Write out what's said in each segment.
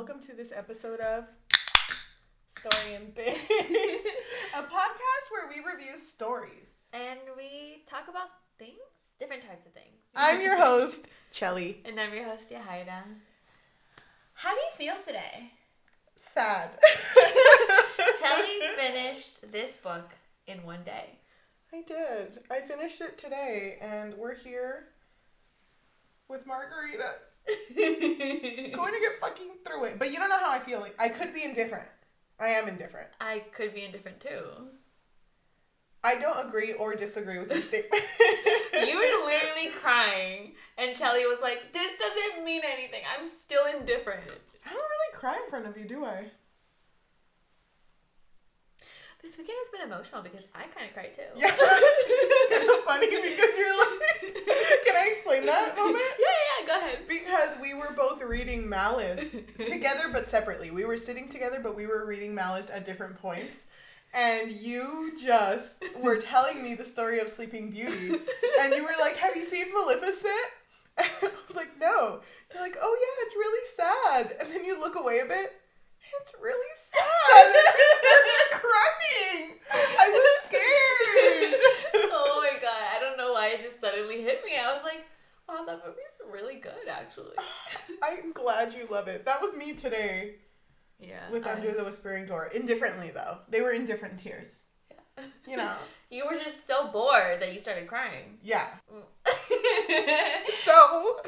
welcome to this episode of Story and Things, a podcast where we review stories. And we talk about things, different types of things. I'm your host, Cheli. And I'm your host, Yajaira. How do you feel today? Sad. Cheli finished this book in one day. I did. I finished it today, and we're here with margaritas. Going to get fucking through it. But you don't know how I feel. Like, I could be indifferent. I am indifferent. I could be indifferent too. I don't agree or disagree with your statement. You were literally crying, and Cheli was like, this doesn't mean anything. I'm still indifferent. I don't really cry in front of you, do I? This weekend has been emotional because I kind of cried too. Yeah. It's kind of funny because you're like, can I explain that moment? Yeah, go ahead. Because we were both reading Malice together but separately. We were sitting together but we were reading Malice at different points. And you just were telling me the story of Sleeping Beauty. And you were like, have you seen Maleficent? And I was like, no. You're like, oh yeah, it's really sad. And then you look away a bit. It's really sad. And I started crying. I was scared. Oh my god, I don't know why it just suddenly hit me. I was like, wow, that movie's really good, actually. I'm glad you love it. That was me today. Yeah. With Under the Whispering Door. Indifferently, though. They were in different tears. Yeah. You know. You were just so bored that you started crying. Yeah. So,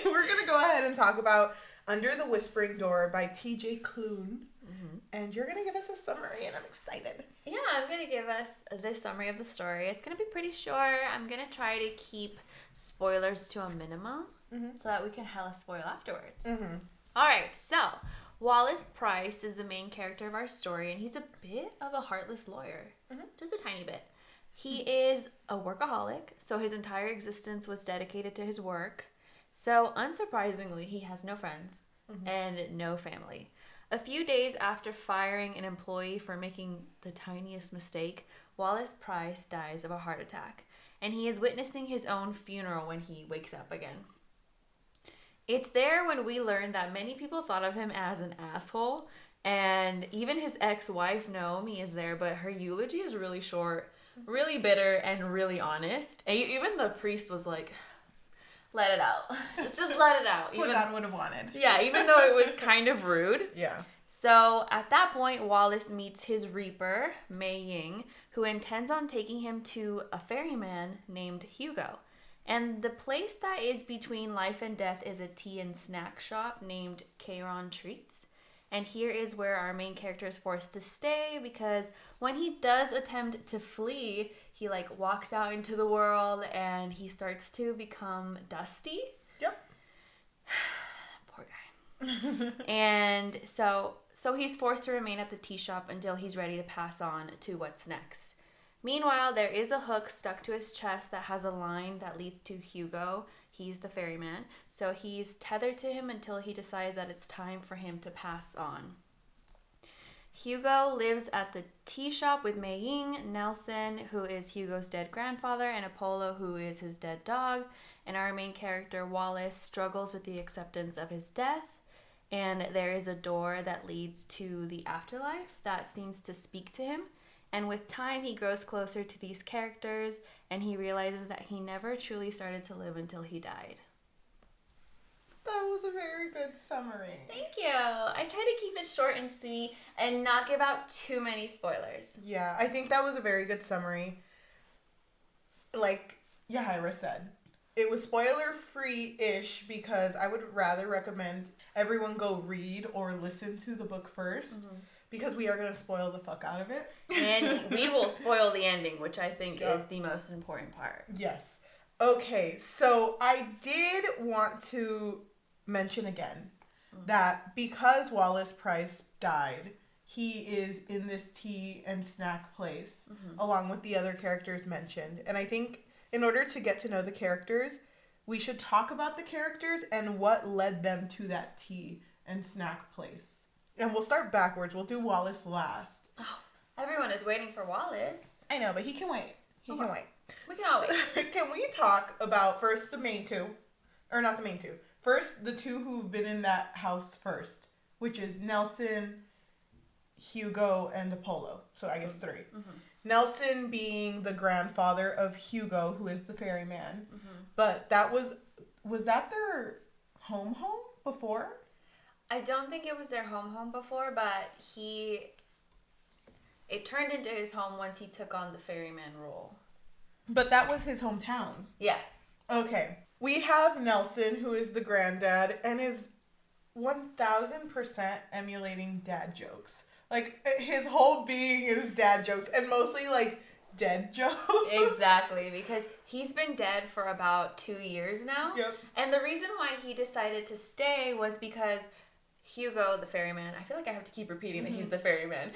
we're going to go ahead and talk about Under the Whispering Door by TJ Klune. Mm-hmm. And you're going to give us a summary, and I'm excited. Yeah, I'm going to give us this summary of the story. It's going to be pretty short. I'm going to try to keep spoilers to a minimum so that we can hella spoil afterwards. Mm-hmm. All right, so Wallace Price is the main character of our story, and he's a bit of a heartless lawyer. Just a tiny bit. He is a workaholic, so his entire existence was dedicated to his work. So, unsurprisingly, he has no friends and no family. A few days after firing an employee for making the tiniest mistake, Wallace Price dies of a heart attack, and he is witnessing his own funeral when he wakes up again. It's there when we learn that many people thought of him as an asshole, and even his ex-wife, Naomi, is there, but her eulogy is really short, really bitter, and really honest. And even the priest was like, let it out. Just let it out. That's what God would have wanted. Yeah, even though it was kind of rude. Yeah. So at that point, Wallace meets his reaper, Mei Ying, who intends on taking him to a ferryman named Hugo. And the place that is between life and death is a tea and snack shop named Kairon Treats. And here is where our main character is forced to stay because when he does attempt to flee, he walks out into the world and he starts to become dusty. Yep. Poor guy. And so he's forced to remain at the tea shop until he's ready to pass on to what's next. Meanwhile, there is a hook stuck to his chest that has a line that leads to Hugo. He's the ferryman. So he's tethered to him until he decides that it's time for him to pass on. Hugo lives at the tea shop with Mei Ying, Nelson, who is Hugo's dead grandfather, and Apollo, who is his dead dog. And our main character, Wallace, struggles with the acceptance of his death. And there is a door that leads to the afterlife that seems to speak to him. And with time, he grows closer to these characters, and he realizes that he never truly started to live until he died. That was a very good summary. Thank you. I try to keep it short and sweet and not give out too many spoilers. Yeah, I think that was a very good summary. Like Yajaira said, it was spoiler-free-ish because I would rather recommend everyone go read or listen to the book first. Because we are going to spoil the fuck out of it. And we will spoil the ending, which I think is the most important part. Yes. Okay, so I did want to mention again that because Wallace Price died, he is in this tea and snack place along with the other characters mentioned. And I think in order to get to know the characters, we should talk about the characters and what led them to that tea and snack place. And we'll start backwards. We'll do Wallace last. Oh, everyone is waiting for Wallace. I know, but he can wait. He can wait. We can all wait. Can we talk about first the main two? Or not the main two. first, the two who've been in that house first, which is Nelson, Hugo, and Apollo. So I guess 3. Mm-hmm. Nelson being the grandfather of Hugo, who is the ferryman. Mm-hmm. But that was that their home before? I don't think it was their home before, but it turned into his home once he took on the ferryman role. But that was his hometown. Yes. Okay. We have Nelson, who is the granddad, and is 1000% emulating dad jokes. Like, his whole being is dad jokes, and mostly, like, dead jokes. Exactly, because he's been dead for about 2 years now. Yep. And the reason why he decided to stay was because Hugo, the ferryman, I feel like I have to keep repeating that he's the ferryman.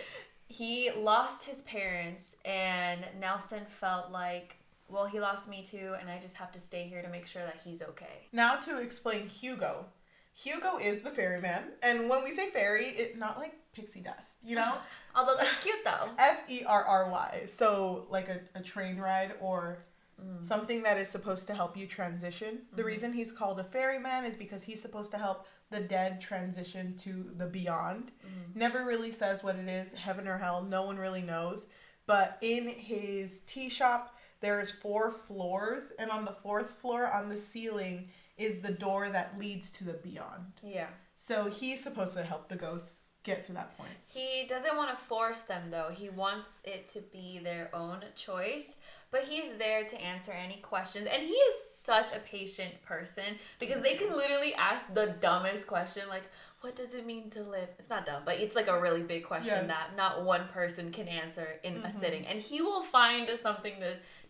He lost his parents, and Nelson felt like, well, he lost me too, and I just have to stay here to make sure that he's okay. Now to explain Hugo. Hugo is the ferryman, and when we say ferry, it's not like pixie dust, you know? Although that's cute though. Ferry. So like a train ride or something that is supposed to help you transition. The reason he's called a ferryman is because he's supposed to help the dead transition to the beyond. Never really says what it is, heaven or hell, no one really knows. But in his tea shop, there's 4 floors, and on the 4th floor on the ceiling is the door that leads to the beyond. Yeah. So he's supposed to help the ghosts get to that point. He doesn't want to force them, though. He wants it to be their own choice, but he's there to answer any questions. And he is such a patient person because they can literally ask the dumbest question, like, what does it mean to live? It's not dumb, but it's like a really big question that not one person can answer in a sitting. And he will find something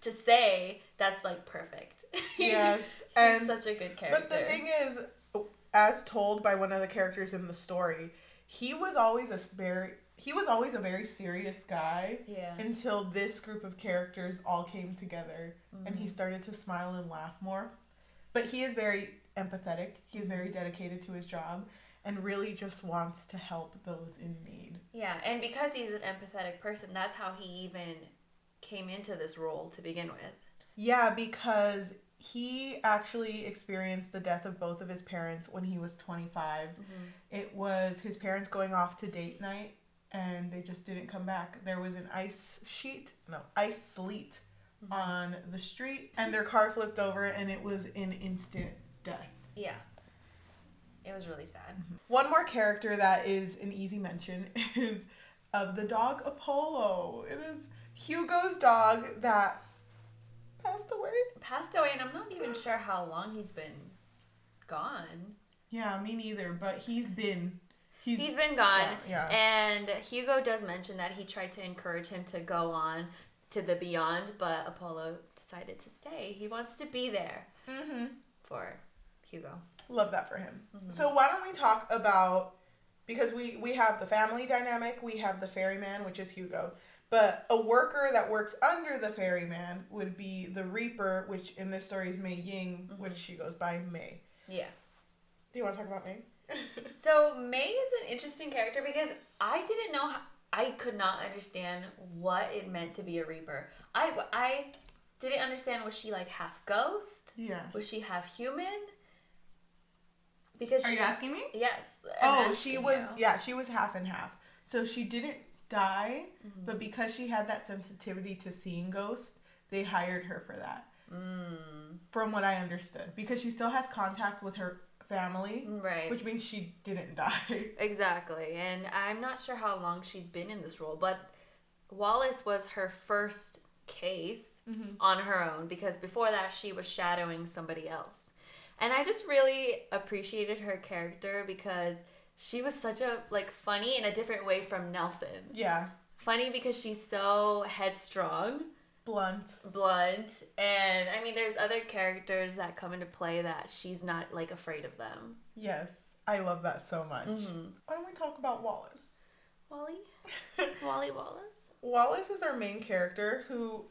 to say that's like perfect. Yes. He's such a good character. But the thing is, as told by one of the characters in the story, he was always a very serious guy until this group of characters all came together and he started to smile and laugh more. But he is very empathetic. He is very dedicated to his job and really just wants to help those in need. Yeah, and because he's an empathetic person, that's how he even came into this role to begin with. Yeah, because he actually experienced the death of both of his parents when he was 25. It was his parents going off to date night and they just didn't come back. There was an ice sleet on the street and their car flipped over and it was an instant death. Yeah. It was really sad. One more character that is an easy mention is of the dog Apollo. It is Hugo's dog that passed away, and I'm not even sure how long he's been gone. Yeah, me neither, but he's been gone. Yeah. And Hugo does mention that he tried to encourage him to go on to the beyond, but Apollo decided to stay. He wants to be there for Hugo. Love that for him. So why don't we talk about, because we have the family dynamic, we have the ferryman, which is Hugo. But a worker that works under the ferryman would be the Reaper, which in this story is Mei Ying, which she goes by Mei. Yeah. Do you want to talk about Mei? So Mei is an interesting character because I didn't know I could not understand what it meant to be a Reaper. I didn't understand, was she like half ghost? Yeah. Was she half human? Because Are you asking me? Yes. She was half and half. So she didn't die, but because she had that sensitivity to seeing ghosts, they hired her for that. From what I understood, because she still has contact with her family, right? Which means she didn't die. Exactly, and I'm not sure how long she's been in this role, but Wallace was her first case on her own because before that she was shadowing somebody else, and I just really appreciated her character because she was such a, funny in a different way from Nelson. Yeah. Funny because she's so headstrong. Blunt. And, I mean, there's other characters that come into play that she's not, afraid of them. Yes. I love that so much. Why don't we talk about Wallace? Wally Wallace? Wallace is our main character who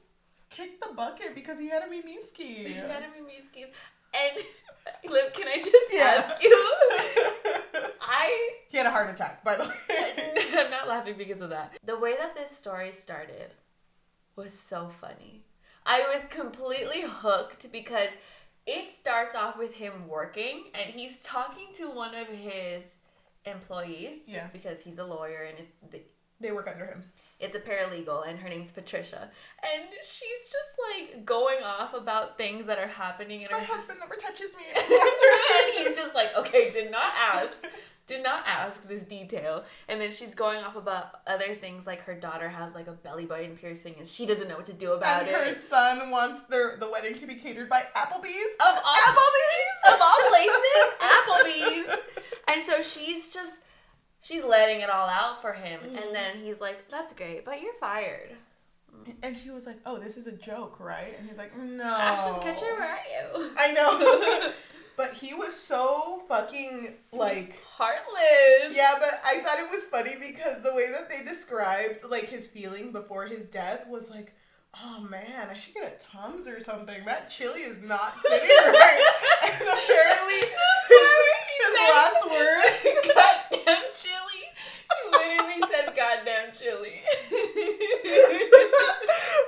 kicked the bucket because he had a mimiski. And, can I just ask you? He had a heart attack, by the way. I'm not laughing because of that. The way that this story started was so funny. I was completely hooked because It starts off with him working, and he's talking to one of his employees. Yeah. Because he's a lawyer, and they work under him. It's a paralegal, and her name's Patricia. And she's just, like, going off about things that are happening in her... My husband never touches me anymore. And he's just like, okay, did not ask this detail. And then she's going off about other things, like her daughter has, like, a belly button piercing, and she doesn't know what to do about it. And her son wants the wedding to be catered by Applebee's. Of all places, Applebee's. And so she's letting it all out for him. Mm-hmm. And then he's like, that's great, but you're fired. And she was like, oh, this is a joke, right? And he's like, no. Ashton Kutcher, where are you? I know. But he was so fucking, like... heartless. Yeah, but I thought it was funny because the way that they described, like, his feeling before his death was like, oh, man, I should get a Tums or something. That chili is not sitting right. And apparently, his last words... Goddamn chili. He literally said, goddamn chili.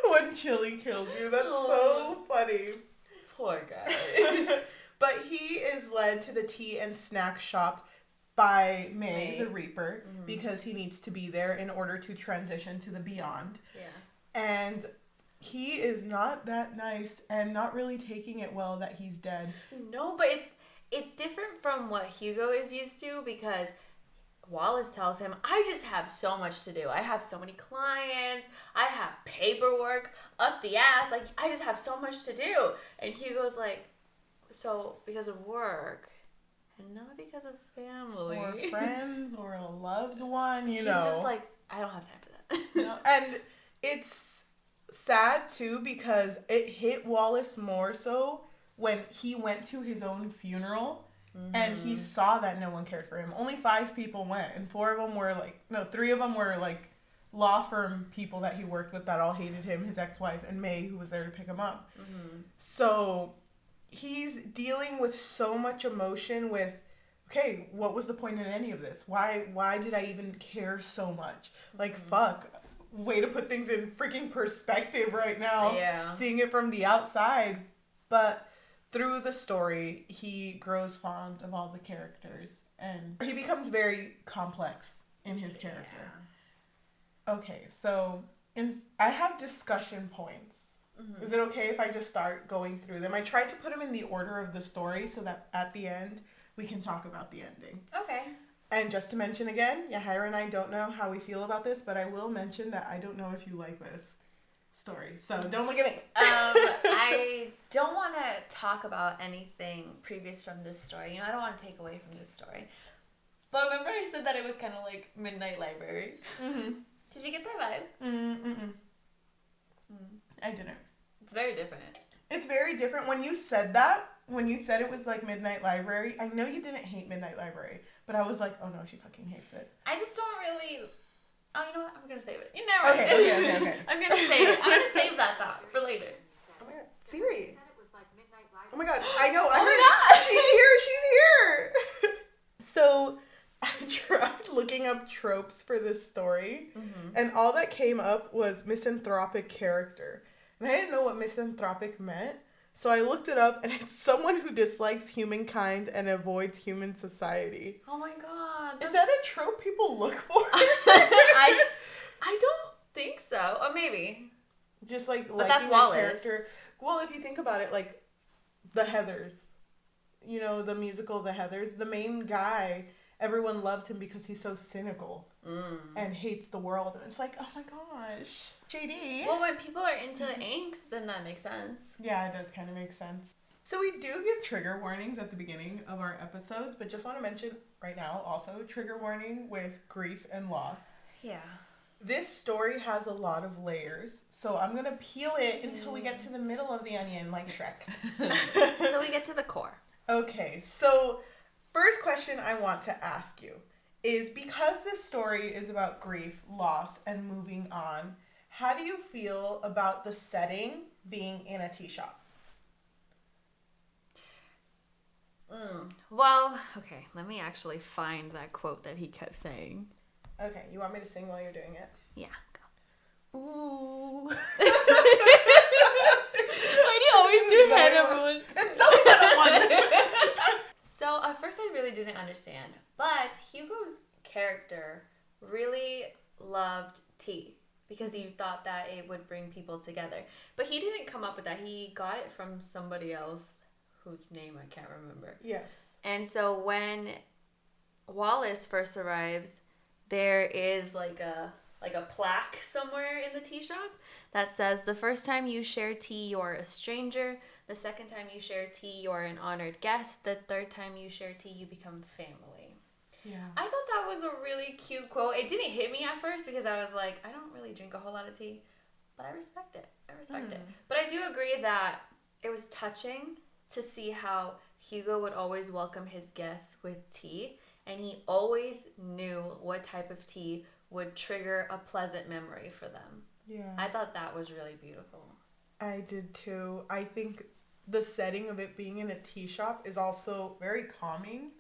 When chili kills you. That's so funny. Poor guy. But he is led to the tea and snack shop by May the Reaper, mm-hmm. because he needs to be there in order to transition to the beyond. Yeah. And he is not that nice and not really taking it well that he's dead. No, but it's different from what Hugo is used to, because Wallace tells him, I just have so much to do. I have so many clients. I have paperwork up the ass. Like, I just have so much to do. And Hugo's like, so because of work and not because of family. Or friends or a loved one, you know. He's just like, I don't have time for that. No. And it's sad, too, because it hit Wallace more so when he went to his own funeral. Mm-hmm. And he saw that no one cared for him. Only 5 people went, and 3 of them were law firm people that he worked with that all hated him, his ex-wife, and May, who was there to pick him up. Mm-hmm. So he's dealing with so much emotion with, okay, what was the point in any of this? Why did I even care so much? Like, mm-hmm. fuck. Way to put things in freaking perspective right now. Yeah. Seeing it from the outside. But through the story, he grows fond of all the characters. And he becomes very complex in his character. Yeah. Okay, so I have discussion points. Mm-hmm. Is it okay if I just start going through them? I tried to put them in the order of the story so that at the end, we can talk about the ending. Okay. And just to mention again, Yajaira and I don't know how we feel about this, but I will mention that I don't know if you like this story. So don't look at me. I don't want to talk about anything previous from this story. You know, I don't want to take away from this story. But remember I said that it was kind of like Midnight Library? Mm-hmm. Did you get that vibe? I didn't. It's very different. It's very different. When you said that, when you said it was like Midnight Library, I know you didn't hate Midnight Library, but I was like, oh no, she fucking hates it. I just don't really... Oh, you know what? I'm going to save it. You know what? Okay. I'm going to save it. I'm going to save that thought for later. Oh my god. Siri. Oh my god. I know. Oh my god. She's here. So I tried looking up tropes for this story, mm-hmm. and all that came up was misanthropic character. And I didn't know what misanthropic meant. So I looked it up, and it's someone who dislikes humankind and avoids human society. Oh my god. Is that a trope people look for? I don't think so. Or maybe. Just like but that's Wallace. Character. Well, if you think about it, like the Heathers. You know, the musical The Heathers. The main guy, everyone loves him because he's so cynical and hates the world. And it's like, oh my gosh. JD. Well, when people are into angst, then that makes sense. Yeah, it does kind of make sense. So we do give trigger warnings at the beginning of our episodes, but just want to mention right now also trigger warning with grief and loss. Yeah. This story has a lot of layers, so I'm going to peel it until we get to the middle of the onion like Shrek. Until we get to the core. Okay, so first question I want to ask you is, because this story is about grief, loss, and moving on, how do you feel about the setting being in a tea shop? Well, okay, let me actually find that quote that he kept saying. Okay, you want me to sing while you're doing it? Yeah, go. Ooh. Why do you always do head everyone? It's so So at first I really didn't understand, but Hugo's character really loved tea because he thought that it would bring people together. But he didn't come up with that. He got it from somebody else whose name I can't remember. Yes. And so when Wallace first arrives, there is like a plaque somewhere in the tea shop that says, the first time you share tea, you're a stranger. The second time you share tea, you're an honored guest. The third time you share tea, you become family. Yeah. I thought that was a really cute quote. It didn't hit me at first because I was like, I don't really drink a whole lot of tea, but I respect it. It. But I do agree that it was touching to see how Hugo would always welcome his guests with tea, and he always knew what type of tea would trigger a pleasant memory for them. Yeah. I thought that was really beautiful. I did too. I think the setting of it being in a tea shop is also very calming,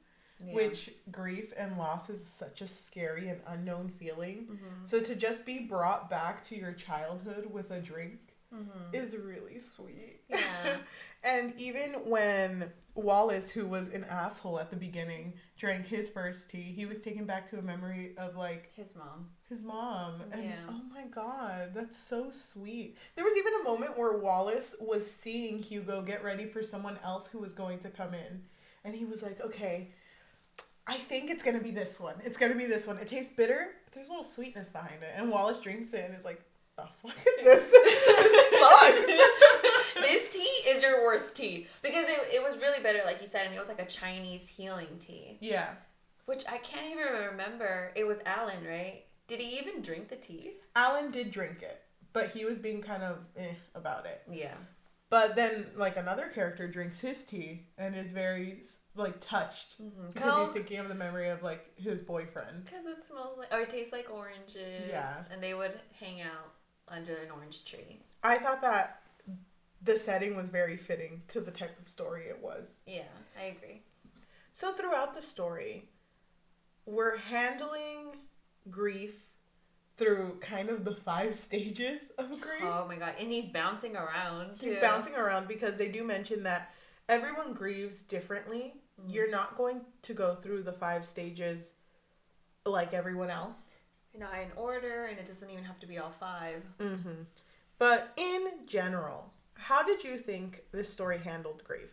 which grief and loss is such a scary and unknown feeling. Mm-hmm. So to just be brought back to your childhood with a drink is really sweet. Yeah. And even when Wallace, who was an asshole at the beginning, drank his first tea, he was taken back to a memory of like his mom. And oh my god, that's so sweet. There was even a moment where Wallace was seeing Hugo get ready for someone else who was going to come in, and he was like, okay, I think it's gonna be this one. It tastes bitter, but there's a little sweetness behind it. And Wallace drinks it and is like, the fuck is this? This sucks. This tea is your worst tea. Because it was really bitter, like you said, and it was like a Chinese healing tea. Yeah. Which I can't even remember. It was Alan, right? Did he even drink the tea? Alan did drink it, but he was being kind of about it. Yeah. But then, like, another character drinks his tea and is very, like, touched. Because he's thinking of the memory of, like, his boyfriend. Because it smells like, or it tastes like oranges. Yeah. And they would hang out under an orange tree. I thought that the setting was very fitting to the type of story it was. Yeah, I agree. So throughout the story, we're handling grief through kind of the 5 stages of grief. Oh my god, and he's bouncing around too. He's bouncing around because they do mention that everyone grieves differently. Mm-hmm. You're not going to go through the 5 stages like everyone else. Not in order, and it doesn't even have to be all 5. Mm-hmm. But in general, how did you think this story handled grief?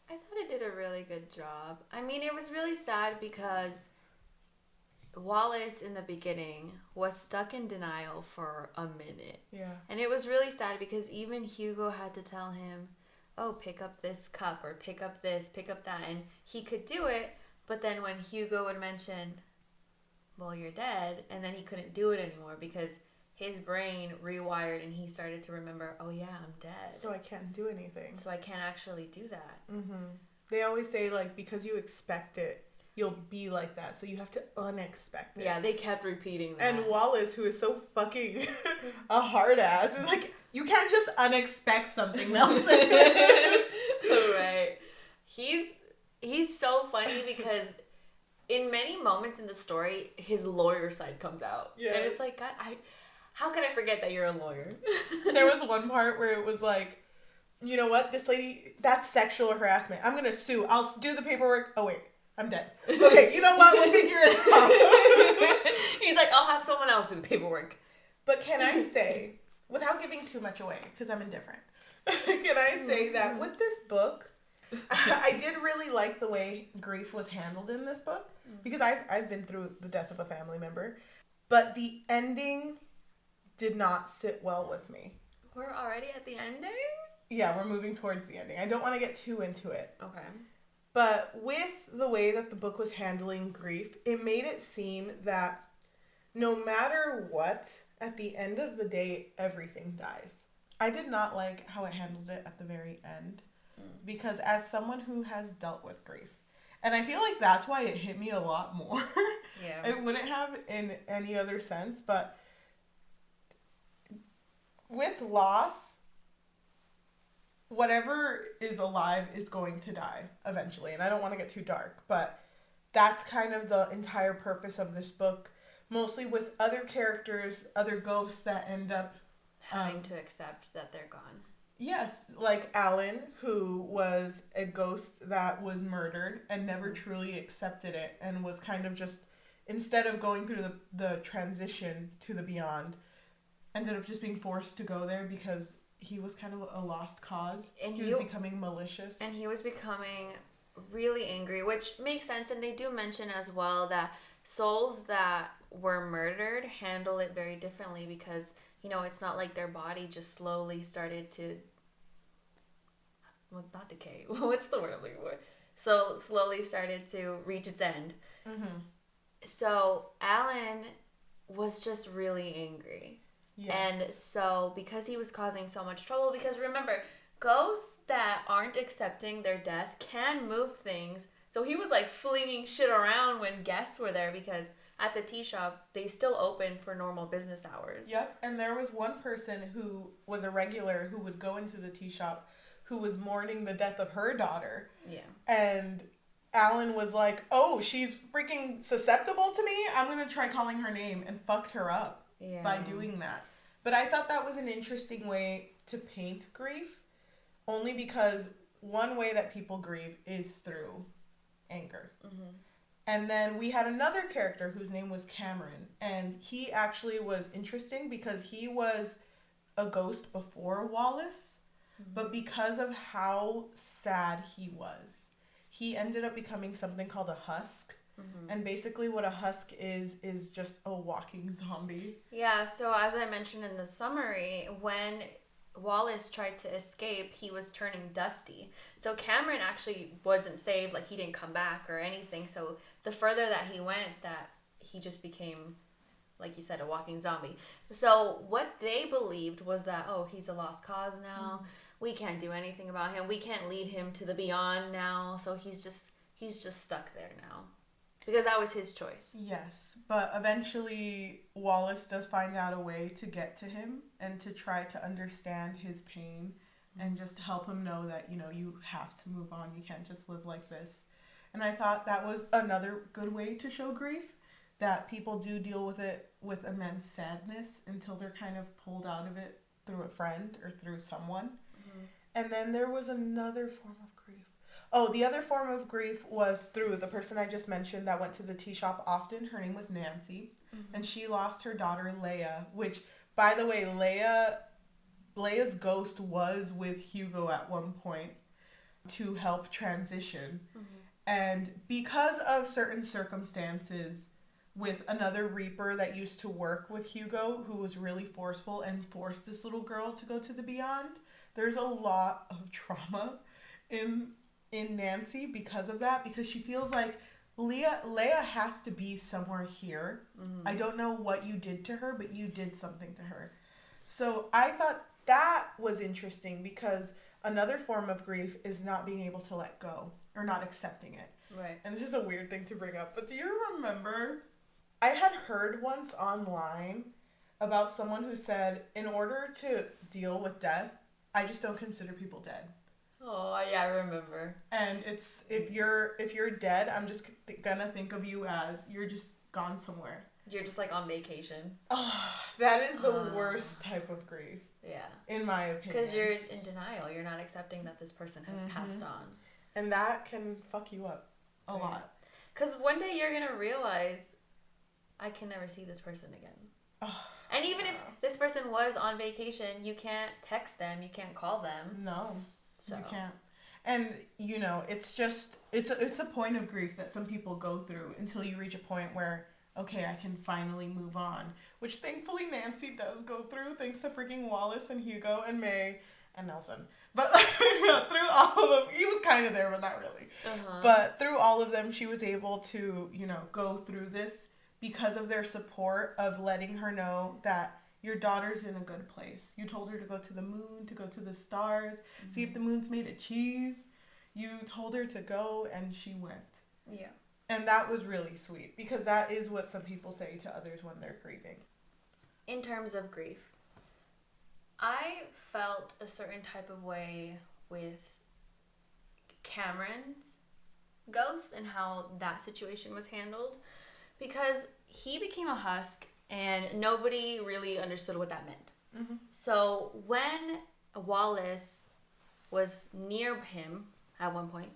I thought it did a really good job. I mean, it was really sad because Wallace in the beginning was stuck in denial for a minute. Yeah. And it was really sad because even Hugo had to tell him, oh, pick up this cup or pick up this, pick up that. And he could do it, but then when Hugo would mention, well, you're dead, and then he couldn't do it anymore because his brain rewired and he started to remember, oh yeah, I'm dead. So I can't do anything. So I can't actually do that. Mm-hmm. They always say, like, because you expect it, you'll be like that. So you have to unexpect it. Yeah, they kept repeating that. And Wallace, who is so fucking a hard ass, is like, you can't just unexpect something else. Right. He's so funny because in many moments in the story, his lawyer side comes out. Yeah. And it's like, God, how can I forget that you're a lawyer? There was one part where it was like, you know what? This lady, that's sexual harassment. I'm going to sue. I'll do the paperwork. Oh, wait. I'm dead. Okay, you know what? We'll figure it out. He's like, I'll have someone else do the paperwork. But can I say, without giving too much away, because I'm indifferent, can I say that with this book, I did really like the way grief was handled in this book, because I've been through the death of a family member, but the ending did not sit well with me. We're already at the ending? Yeah, we're moving towards the ending. I don't want to get too into it. Okay. But with the way that the book was handling grief, it made it seem that no matter what, at the end of the day, everything dies. I did not like how it handled it at the very end, because as someone who has dealt with grief, and I feel like that's why it hit me a lot more. Yeah. It wouldn't have in any other sense, but with loss, whatever is alive is going to die eventually. And I don't want to get too dark, but that's kind of the entire purpose of this book. Mostly with other characters, other ghosts that end up having to accept that they're gone. Yes, like Alan, who was a ghost that was murdered and never truly accepted it and was kind of just, instead of going through the transition to the beyond, ended up just being forced to go there because he was kind of a lost cause. And he was becoming malicious. And he was becoming really angry, which makes sense. And they do mention as well that souls that were murdered handle it very differently because, you know, it's not like their body just slowly started to, well, not decay. What's the word I'm looking for? So slowly started to reach its end. Mm-hmm. So Alan was just really angry. Yes. And so because he was causing so much trouble, because remember, ghosts that aren't accepting their death can move things. So he was like flinging shit around when guests were there because at the tea shop, they still open for normal business hours. Yep. And there was one person who was a regular who would go into the tea shop who was mourning the death of her daughter. Yeah. And Alan was like, oh, she's freaking susceptible to me? I'm going to try calling her name, and fucked her up by doing that. But I thought that was an interesting way to paint grief, only because one way that people grieve is through anger. Mm-hmm. And then we had another character whose name was Cameron, and he actually was interesting because he was a ghost before Wallace, mm-hmm. but because of how sad he was, he ended up becoming something called a husk. Mm-hmm. And basically what a husk is just a walking zombie. Yeah, so as I mentioned in the summary, when Wallace tried to escape, he was turning dusty. So Cameron actually wasn't saved, like he didn't come back or anything. So the further that he went, that he just became, like you said, a walking zombie. So what they believed was that, oh, he's a lost cause now. Mm-hmm. We can't do anything about him. We can't lead him to the beyond now. So he's just stuck there now. Because that was his choice. Yes, but eventually Wallace does find out a way to get to him and to try to understand his pain and just help him know that, you know, you have to move on. You can't just live like this. And I thought that was another good way to show grief, that people do deal with it with immense sadness until they're kind of pulled out of it through a friend or through someone. Mm-hmm. And then there was another form of grief. Oh, the other form of grief was through the person I just mentioned that went to the tea shop often. Her name was Nancy. Mm-hmm. And she lost her daughter, Leia, which, by the way, Leia's ghost was with Hugo at one point to help transition. Mm-hmm. And because of certain circumstances with another Reaper that used to work with Hugo, who was really forceful and forced this little girl to go to the beyond, there's a lot of trauma in Nancy because of that, because she feels like Leia has to be somewhere here. Mm-hmm. I don't know what you did to her, but you did something to her. So I thought that was interesting because another form of grief is not being able to let go or not accepting it. Right. And this is a weird thing to bring up, but do you remember I had heard once online about someone who said, in order to deal with death, I just don't consider people dead. Oh, yeah, I remember. And it's, if you're dead, I'm just gonna think of you as you're just gone somewhere. You're just like on vacation. Oh, that is the worst type of grief. Yeah. In my opinion. Because you're in denial. You're not accepting that this person has passed on. And that can fuck you up a lot. Because one day you're gonna realize, I can never see this person again. Oh, and even if this person was on vacation, you can't text them, you can't call them. No. So. You can't. And, you know, it's just, it's a point of grief that some people go through until you reach a point where, okay, I can finally move on. Which thankfully Nancy does go through, thanks to freaking Wallace and Hugo and May and Nelson. But you know, through all of them, he was kind of there, but not really. Uh-huh. But through all of them, she was able to, you know, go through this because of their support of letting her know that your daughter's in a good place. You told her to go to the moon, to go to the stars, see if the moon's made of cheese. You told her to go, and she went. Yeah. And that was really sweet, because that is what some people say to others when they're grieving. In terms of grief, I felt a certain type of way with Cameron's ghost and how that situation was handled, because he became a husk and nobody really understood what that meant. Mm-hmm. So when Wallace was near him at one point,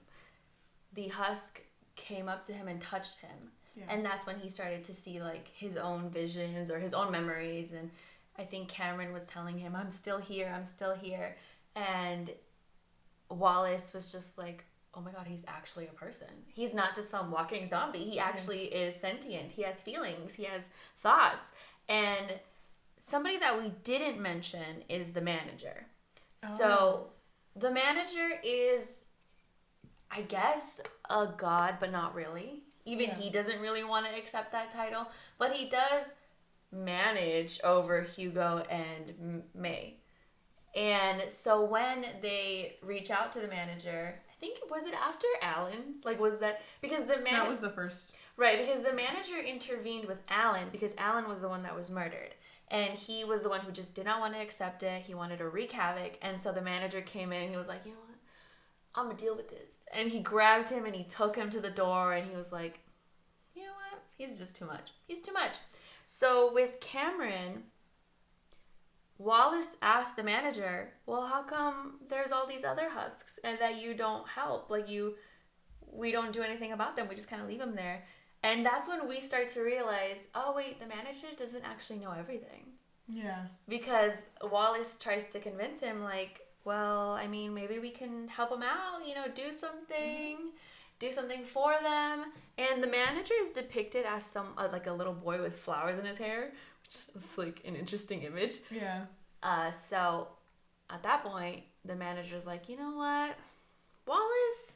the husk came up to him and touched him. Yeah. And that's when he started to see like his own visions or his own memories. And I think Cameron was telling him, I'm still here, I'm still here. And Wallace was just like, oh my God, he's actually a person. He's not just some walking zombie. He actually is sentient. He has feelings. He has thoughts. And somebody that we didn't mention is the manager. Oh. So the manager is, I guess, a god, but not really. Even he doesn't really want to accept that title. But he does manage over Hugo and May. And so when they reach out to the manager, I think, was it after Alan? Like, was that, because the manager... That was the first. Right, because the manager intervened with Alan because Alan was the one that was murdered. And he was the one who just did not want to accept it. He wanted to wreak havoc. And so the manager came in and he was like, you know what? I'm going to deal with this. And he grabbed him and he took him to the door and he was like, you know what? He's just too much. He's too much. So with Cameron, Wallace asked the manager, well, how come there's all these other husks and that you don't help? Like, we don't do anything about them. We just kind of leave them there. And that's when we start to realize, oh, wait, the manager doesn't actually know everything. Yeah. Because Wallace tries to convince him, like, well, I mean, maybe we can help them out, you know, do something for them. And the manager is depicted as like a little boy with flowers in his hair, which is like an interesting image. Yeah. So at that point, the manager's like, you know what, Wallace,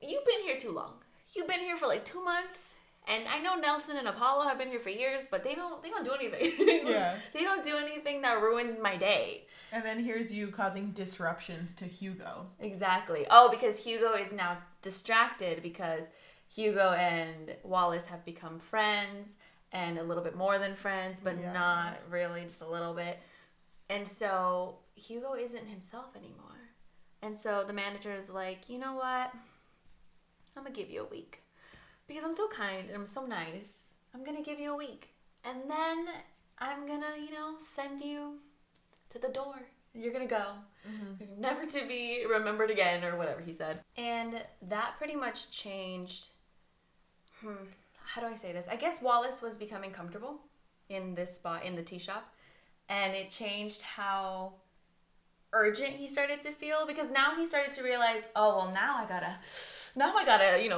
you've been here too long. You've been here for like 2 months. And I know Nelson and Apollo have been here for years, but they don't do anything. Yeah. They don't do anything that ruins my day. And then here's you causing disruptions to Hugo. Exactly. Oh, because Hugo is now distracted because Hugo and Wallace have become friends and a little bit more than friends, but not really, just a little bit. And so Hugo isn't himself anymore. And so the manager is like, you know what? I'm going to give you a week. Because I'm so kind and I'm so nice. I'm going to give you a week. And then I'm going to, send you to the door. You're going to go. Mm-hmm. Never to be remembered again or whatever he said. And that pretty much changed. How do I say this? I guess Wallace was becoming comfortable in this spot in the tea shop. And it changed how urgent he started to feel. Because now he started to realize, oh, well, now I gotta,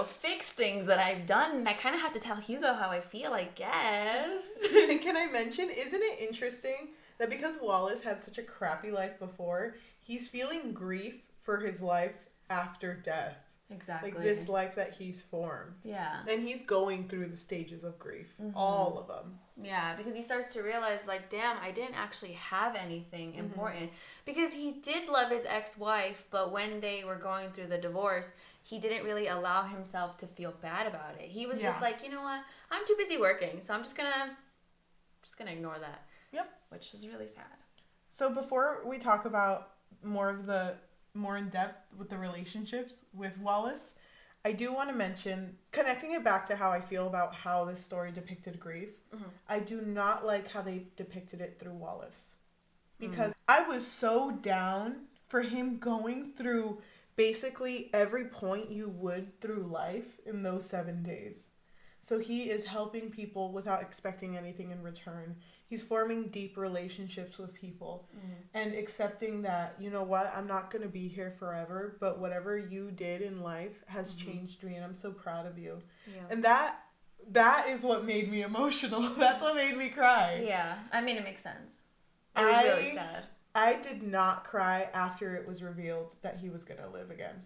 fix things that I've done. And I kind of have to tell Hugo how I feel, I guess. And can I mention, isn't it interesting that because Wallace had such a crappy life before, he's feeling grief for his life after death. Exactly. Like this life that he's formed. Yeah. And he's going through the stages of grief. Mm-hmm. All of them. Yeah, because he starts to realize, like, damn, I didn't actually have anything important. Because he did love his ex-wife, but when they were going through the divorce, he didn't really allow himself to feel bad about it. He was just like, you know what? I'm too busy working, so I'm just gonna ignore that. Yep. Which is really sad. So before we talk about more in depth with the relationships with Wallace, I do want to mention, connecting it back to how I feel about how this story depicted grief, I do not like how they depicted it through Wallace. Because I was so down for him going through basically every point you would through life in those 7 days. So he is helping people without expecting anything in return. He's forming deep relationships with people and accepting that, you know what, I'm not going to be here forever, but whatever you did in life has changed me and I'm so proud of you. Yeah. And that is what made me emotional. That's what made me cry. Yeah, I mean, it makes sense. It was really sad. I did not cry after it was revealed that he was going to live again.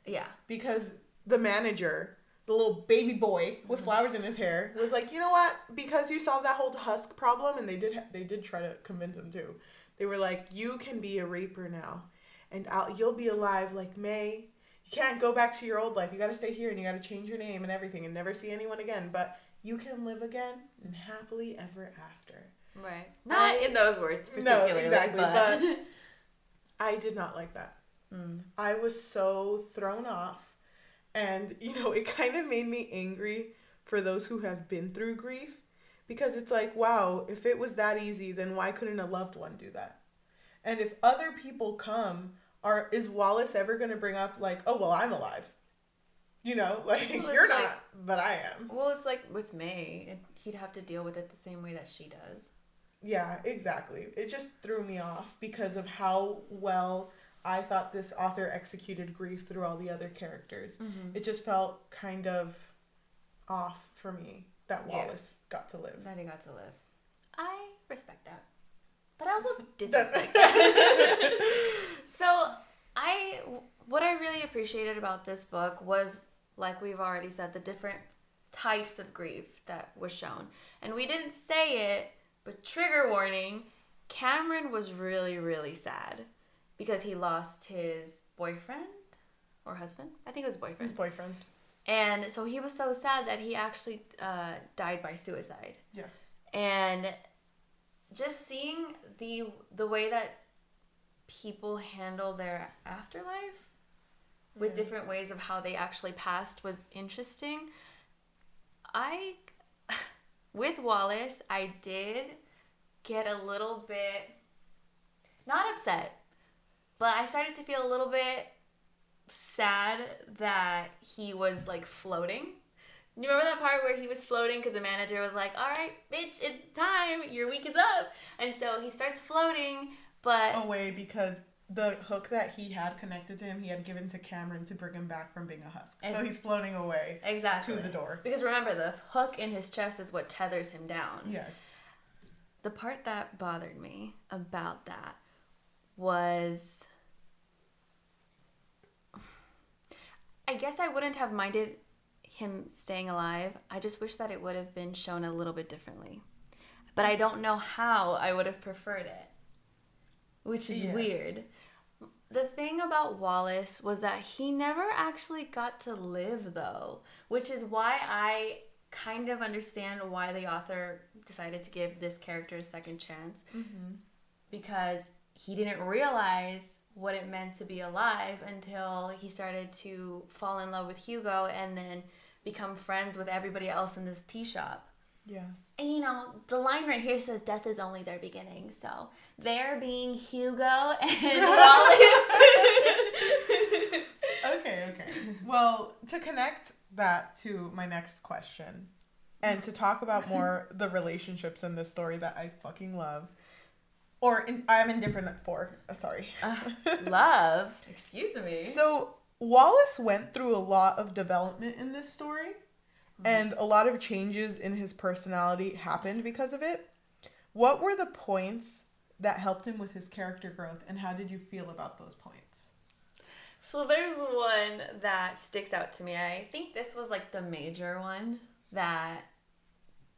Yeah. Because the manager, the little baby boy with flowers in his hair, was like, you know what? Because you solved that whole husk problem, and they did try to convince him too. They were like, you can be a reaper now, and you'll be alive like May. You can't go back to your old life. You got to stay here, and you got to change your name and everything, and never see anyone again. But you can live again and happily ever after. Right. Not in those words particularly. No, exactly. But I did not like that. I was so thrown off. And, it kind of made me angry for those who have been through grief. Because it's like, wow, if it was that easy, then why couldn't a loved one do that? And if other people come, is Wallace ever going to bring up, like, oh, well, I'm alive? You know, like, well, you're like, not, but I am. Well, it's like with May, he'd have to deal with it the same way that she does. Yeah, exactly. It just threw me off because of how well I thought this author executed grief through all the other characters. Mm-hmm. It just felt kind of off for me that Wallace got to live. That he got to live. I respect that. But I also disrespect that. So, what I really appreciated about this book was, like we've already said, the different types of grief that was shown. And we didn't say it, but trigger warning, Cameron was really, really sad because he lost his boyfriend or husband. I think it was boyfriend. His boyfriend. And so he was so sad that he actually died by suicide. Yes. And just seeing the way that people handle their afterlife with different ways of how they actually passed was interesting. With Wallace, I did get a little bit, not upset, but I started to feel a little bit sad that he was like floating. You remember that part where he was floating because the manager was like, all right, bitch, it's time. Your week is up. And so he starts floating, but... away because the hook that he had connected to him, he had given to Cameron to bring him back from being a husk. So he's floating away to the door. Because remember, the hook in his chest is what tethers him down. Yes. The part that bothered me about that was... I guess I wouldn't have minded him staying alive. I just wish that it would have been shown a little bit differently. But I don't know how I would have preferred it, which is weird. The thing about Wallace was that he never actually got to live, though, which is why I kind of understand why the author decided to give this character a second chance. Mm-hmm. Because he didn't realize what it meant to be alive until he started to fall in love with Hugo and then become friends with everybody else in this tea shop. Yeah. And you know, the line right here says death is only their beginning. So there being Hugo and Wallace. Okay. Well, to connect that to my next question and to talk about more the relationships in this story that I fucking love. I'm indifferent for. Sorry. Love? Excuse me. So Wallace went through a lot of development in this story. And a lot of changes in his personality happened because of it. What were the points that helped him with his character growth, and how did you feel about those points? So there's one that sticks out to me. I think this was like the major one that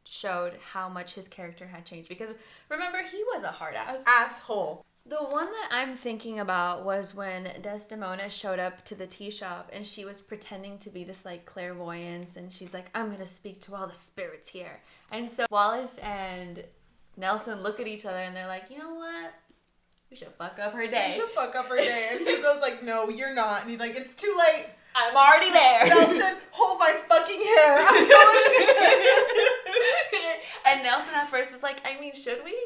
showed how much his character had changed. Because remember, he was a hard ass. Asshole. The one that I'm thinking about was when Desdemona showed up to the tea shop and she was pretending to be this like clairvoyance, and she's like, I'm gonna speak to all the spirits here. And so Wallace and Nelson look at each other and they're like, you know what? We should fuck up her day. And Hugo's like, no, you're not. And he's like, it's too late. I'm already there. Nelson, hold my fucking hair. I'm going. And Nelson at first is like, I mean, should we?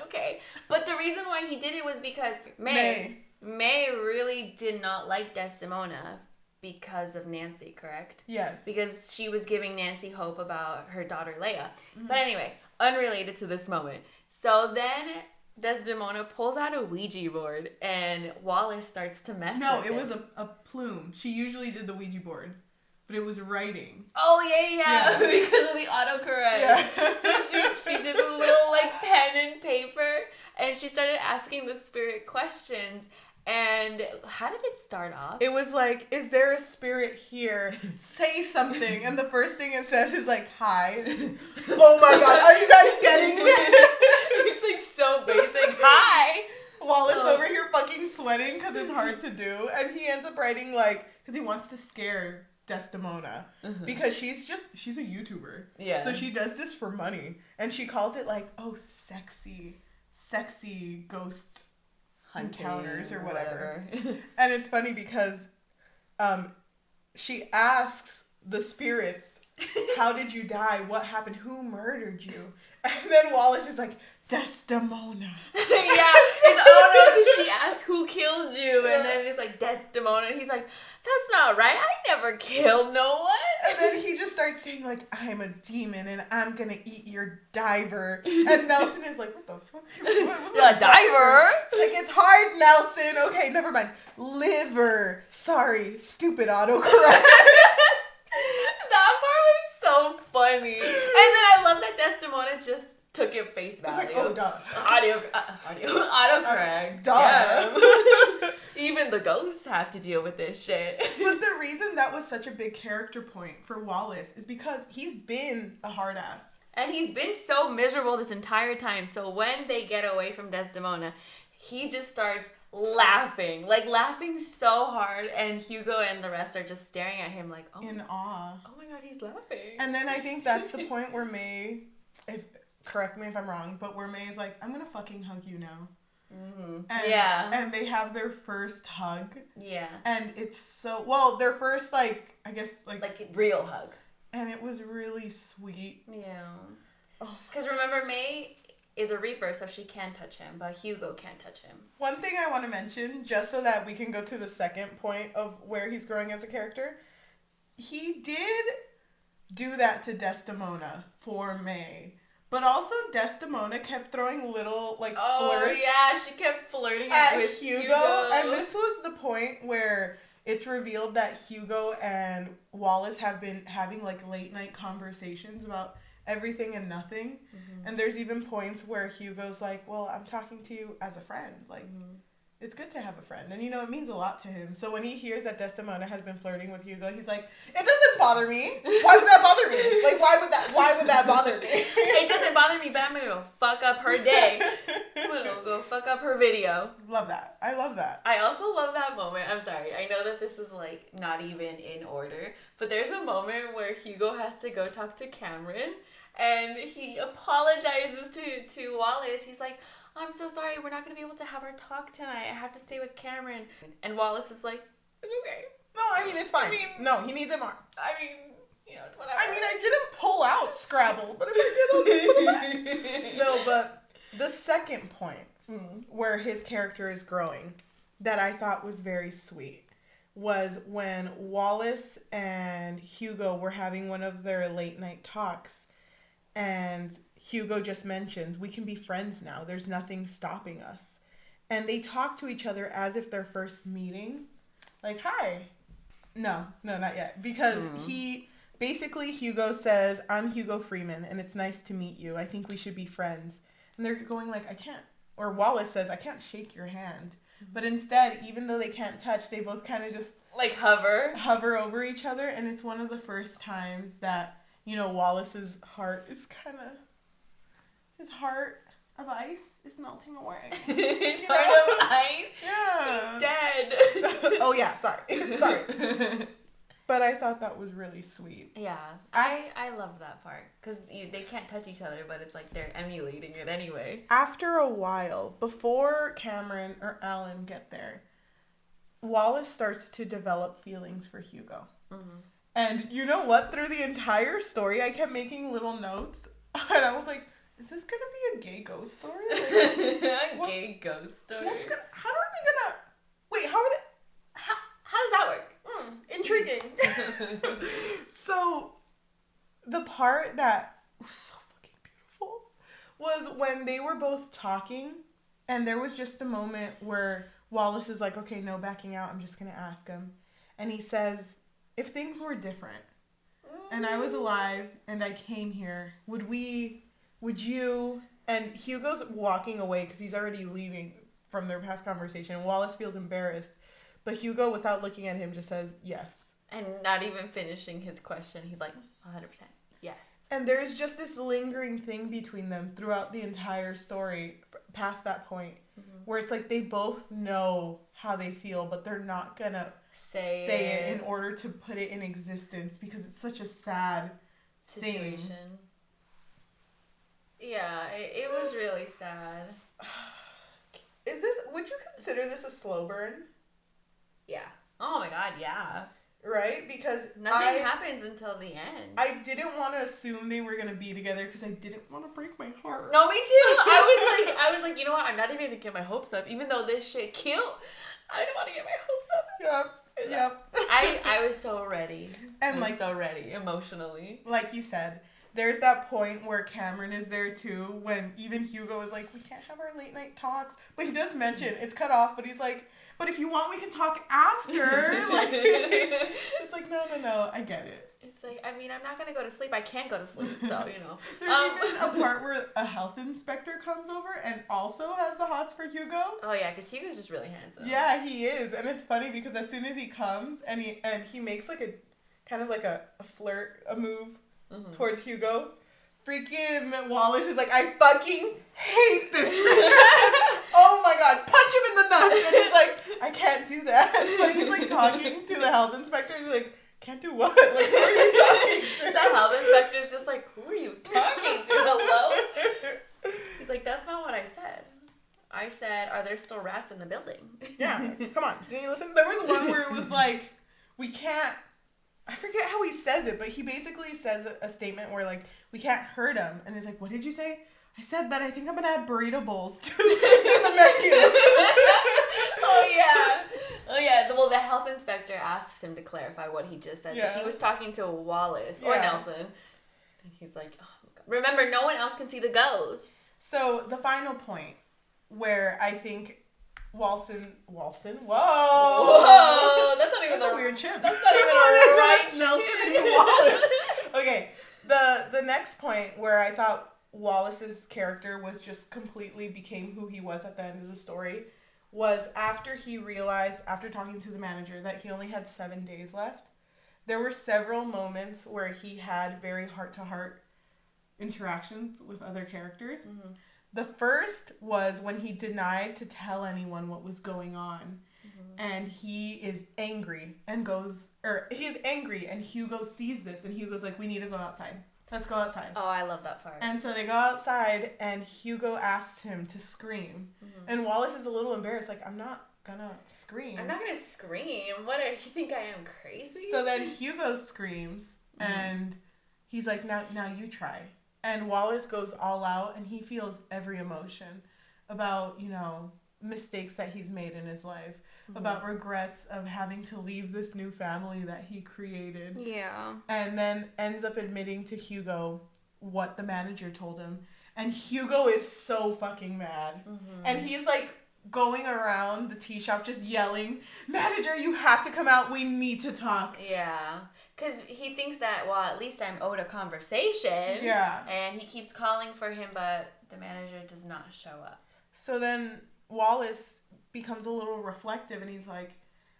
Okay. But the reason why he did it was because May really did not like Desdemona because of Nancy, correct? Yes. Because she was giving Nancy hope about her daughter Leia. Mm-hmm. But anyway, unrelated to this moment. So then Desdemona pulls out a Ouija board and Wallace starts to mess with it. No, it was a plume. She usually did the Ouija board. But it was writing. Oh, yeah. Because of the autocorrect. Yeah. So she did a little, like, pen and paper, and she started asking the spirit questions. And how did it start off? It was like, is there a spirit here? Say something. And the first thing it says is like, hi. Oh my god, are you guys getting this? It's like so basic. Hi. Wallace over here fucking sweating because it's hard to do. And he ends up writing like, because he wants to scare Desdemona. Mm-hmm. Because she's a YouTuber. Yeah. So she does this for money. And she calls it like, oh, sexy ghosts encounters or whatever. And it's funny because she asks the spirits, how did you die? What happened? Who murdered you? And then Wallace is like, Desdemona. Yeah. He's, because she asked who killed you, and then it's like Desdemona, and he's like, that's not right. I never killed no one. And then he just starts saying like, I'm a demon and I'm gonna eat your diver. And Nelson is like, what the fuck? A diver? Like, it's hard, Nelson. Okay, never mind. Liver. Sorry, stupid autocorrect. That part was so funny. And then I love that Desdemona just took it face value. It's like, oh, duh. Autocorrect. Duh. Yeah. Even the ghosts have to deal with this shit. But the reason that was such a big character point for Wallace is because he's been a hard ass. And he's been so miserable this entire time. So when they get away from Desdemona, he just starts laughing. Like, laughing so hard. And Hugo and the rest are just staring at him like, oh. In awe. Oh my god, he's laughing. And then I think that's the point where May, correct me if I'm wrong, but where May is like, I'm gonna fucking hug you now. Mm-hmm. And they have their first hug. Yeah. And it's so, well, their first, like, I guess, like real hug. And it was really sweet. Yeah. Because Oh. remember, May is a Reaper, so she can touch him, but Hugo can't touch him. One thing I want to mention, just so that we can go to the second point of where he's growing as a character, he did do that to Desdemona for May. But also, Desdemona kept throwing little, like, flirts. Oh, yeah, she kept flirting with Hugo. And this was the point where it's revealed that Hugo and Wallace have been having, like, late-night conversations about everything and nothing. Mm-hmm. And there's even points where Hugo's like, well, I'm talking to you as a friend. Like, it's good to have a friend. And, you know, it means a lot to him. So when he hears that Desdemona has been flirting with Hugo, he's like, it doesn't bother me. Why would that bother me? Like, why would that bother me? It doesn't bother me, but I'm going to go fuck up her day. I'm going to go fuck up her video. Love that. I love that. I also love that moment. I'm sorry. I know that this is, like, not even in order. But there's a moment where Hugo has to go talk to Cameron. And he apologizes to Wallace. He's like, I'm so sorry. We're not going to be able to have our talk tonight. I have to stay with Cameron. And Wallace is like, it's okay. No, I mean, it's fine. No, he needs it more. I mean, you know, it's whatever. I mean, I didn't pull out Scrabble, but if I did, I'll just put it back. No, but the second point where his character is growing that I thought was very sweet was when Wallace and Hugo were having one of their late night talks, and Hugo just mentions, we can be friends now. There's nothing stopping us. And they talk to each other as if they're first meeting. Like, hi. No, not yet. Because Hugo says, I'm Hugo Freeman, and it's nice to meet you. I think we should be friends. And they're going like, I can't. Or Wallace says, I can't shake your hand. But instead, even though they can't touch, they both kind of just... like hover over each other. And it's one of the first times that, you know, Wallace's heart is kind of... his heart of ice is melting away. His heart of ice? Yeah. He's dead. Oh, yeah. Sorry. But I thought that was really sweet. Yeah. I love that part. Because they can't touch each other, but it's like they're emulating it anyway. After a while, before Cameron or Alan get there, Wallace starts to develop feelings for Hugo. Mm-hmm. And you know what? Through the entire story, I kept making little notes. And I was like, is this going to be a gay ghost story? Like, gay ghost story? How are they going to... Wait, how are they... How does that work? Intriguing. So, the part that was so fucking beautiful was when they were both talking, and there was just a moment where Wallace is like, okay, no backing out, I'm just going to ask him. And he says, if things were different, and I was alive, and I came here, would you... And Hugo's walking away because he's already leaving from their past conversation. Wallace feels embarrassed. But Hugo, without looking at him, just says, yes. And not even finishing his question. He's like, 100%, yes. And there's just this lingering thing between them throughout the entire story, past that point, where it's like they both know how they feel, but they're not going to say it in order to put it in existence because it's such a sad situation. Thing. Yeah, it was really sad. Would you consider this a slow burn? Yeah. Oh my god, yeah. right? Because nothing happens until the end. I didn't want to assume they were gonna be together because I didn't want to break my heart. No, me too. I was like, you know what? I'm not even gonna get my hopes up, even though this shit cute. I don't want to get my hopes up. Yep. I was so ready. And I was so ready emotionally. Like you said, there's that point where Cameron is there too, when even Hugo is like, we can't have our late night talks. But he does mention it's cut off, but he's like, but if you want, we can talk after. Like, it's like, no, I get it. It's like, I mean, I'm not gonna go to sleep. I can't go to sleep, so you know. There's even a part where a health inspector comes over and also has the hots for Hugo. Oh yeah, because Hugo's just really handsome. Yeah, he is, and it's funny because as soon as he comes and he makes like a kind of like a flirt, a move towards Hugo, freaking Wallace is like, I fucking hate this man. Oh my god, punch him in the nuts. And he's like, I can't do that. So he's like talking to the health inspector. He's like, can't do what? Like, who are you talking to? The health inspector's just like, who are you talking to? Hello? He's like, that's not what I said. I said, are there still rats in the building? Yeah, come on. Didn't you listen? There was one where it was like, we can't, I forget how he says it, but he basically says a statement where like, we can't hurt him. And he's like, what did you say? I said that I think I'm going to add burrito bowls to the menu. Oh yeah. Well, the health inspector asks him to clarify what he just said. Yeah. He was talking to Wallace or Nelson. And he's like, oh my God. Remember, no one else can see the ghosts. So the final point where I think Whoa, that's not even a weird chip. That's not even the right Nelson and Wallace. Okay, the next point where I thought Wallace's character was just completely became who he was at the end of the story was after he realized, after talking to the manager, that he only had 7 days left. There were several moments where he had very heart-to-heart interactions with other characters. Mm-hmm. The first was when he denied to tell anyone what was going on. Mm-hmm. And he is angry and Hugo sees this and Hugo's like, we need to go outside. Let's go outside. Oh, I love that part. And so they go outside, and Hugo asks him to scream. Mm-hmm. And Wallace is a little embarrassed, like, I'm not gonna scream. I'm not gonna scream. What, you think I am crazy? So then Hugo screams, and he's like, now you try. And Wallace goes all out, and he feels every emotion about, mistakes that he's made in his life. About regrets of having to leave this new family that he created. Yeah. And then ends up admitting to Hugo what the manager told him. And Hugo is so fucking mad. Mm-hmm. And he's like going around the tea shop just yelling, manager, you have to come out. We need to talk. Yeah. Because he thinks that, well, at least I'm owed a conversation. Yeah. And he keeps calling for him, but the manager does not show up. So then Wallace becomes a little reflective and he's like,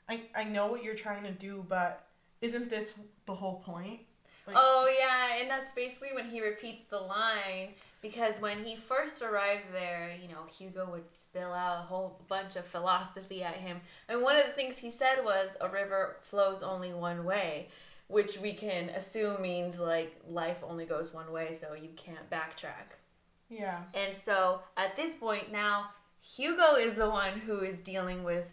I know what you're trying to do, but isn't this the whole point? Like, oh yeah, and that's basically when he repeats the line, because when he first arrived there, Hugo would spill out a whole bunch of philosophy at him, and one of the things he said was, a river flows only one way, which we can assume means like life only goes one way, so you can't backtrack. Yeah. And so at this point now, Hugo is the one who is dealing with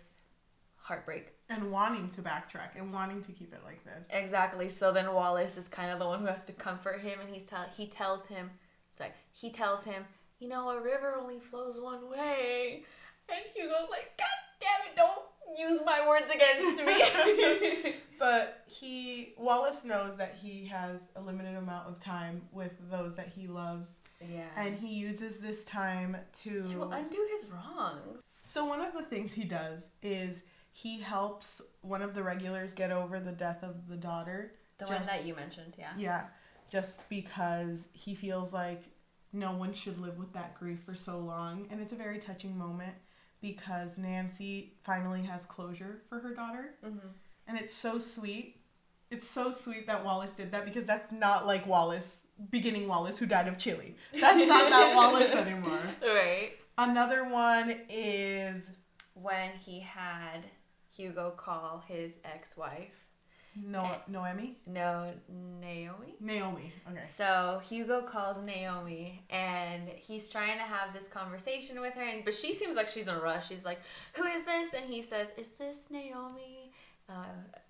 heartbreak. And wanting to backtrack and wanting to keep it like this. Exactly. So then Wallace is kind of the one who has to comfort him, and he tells him, a river only flows one way. And Hugo's like, God damn it, don't use my words against me. But Wallace knows that he has a limited amount of time with those that he loves. Yeah. And he uses this time to undo his wrongs. So one of the things he does is he helps one of the regulars get over the death of the daughter. The one that you mentioned, yeah. Yeah, just because he feels like no one should live with that grief for so long. And it's a very touching moment because Nancy finally has closure for her daughter. Mm-hmm. And it's so sweet. It's so sweet that Wallace did that, because that's not like beginning Wallace who died of chili. That's not that Wallace anymore. Right. Another one is when he had Hugo call his ex-wife. Noemi? No, Naomi? Naomi, okay. So Hugo calls Naomi, and he's trying to have this conversation with her, but she seems like she's in a rush. She's like, who is this? And he says, is this Naomi?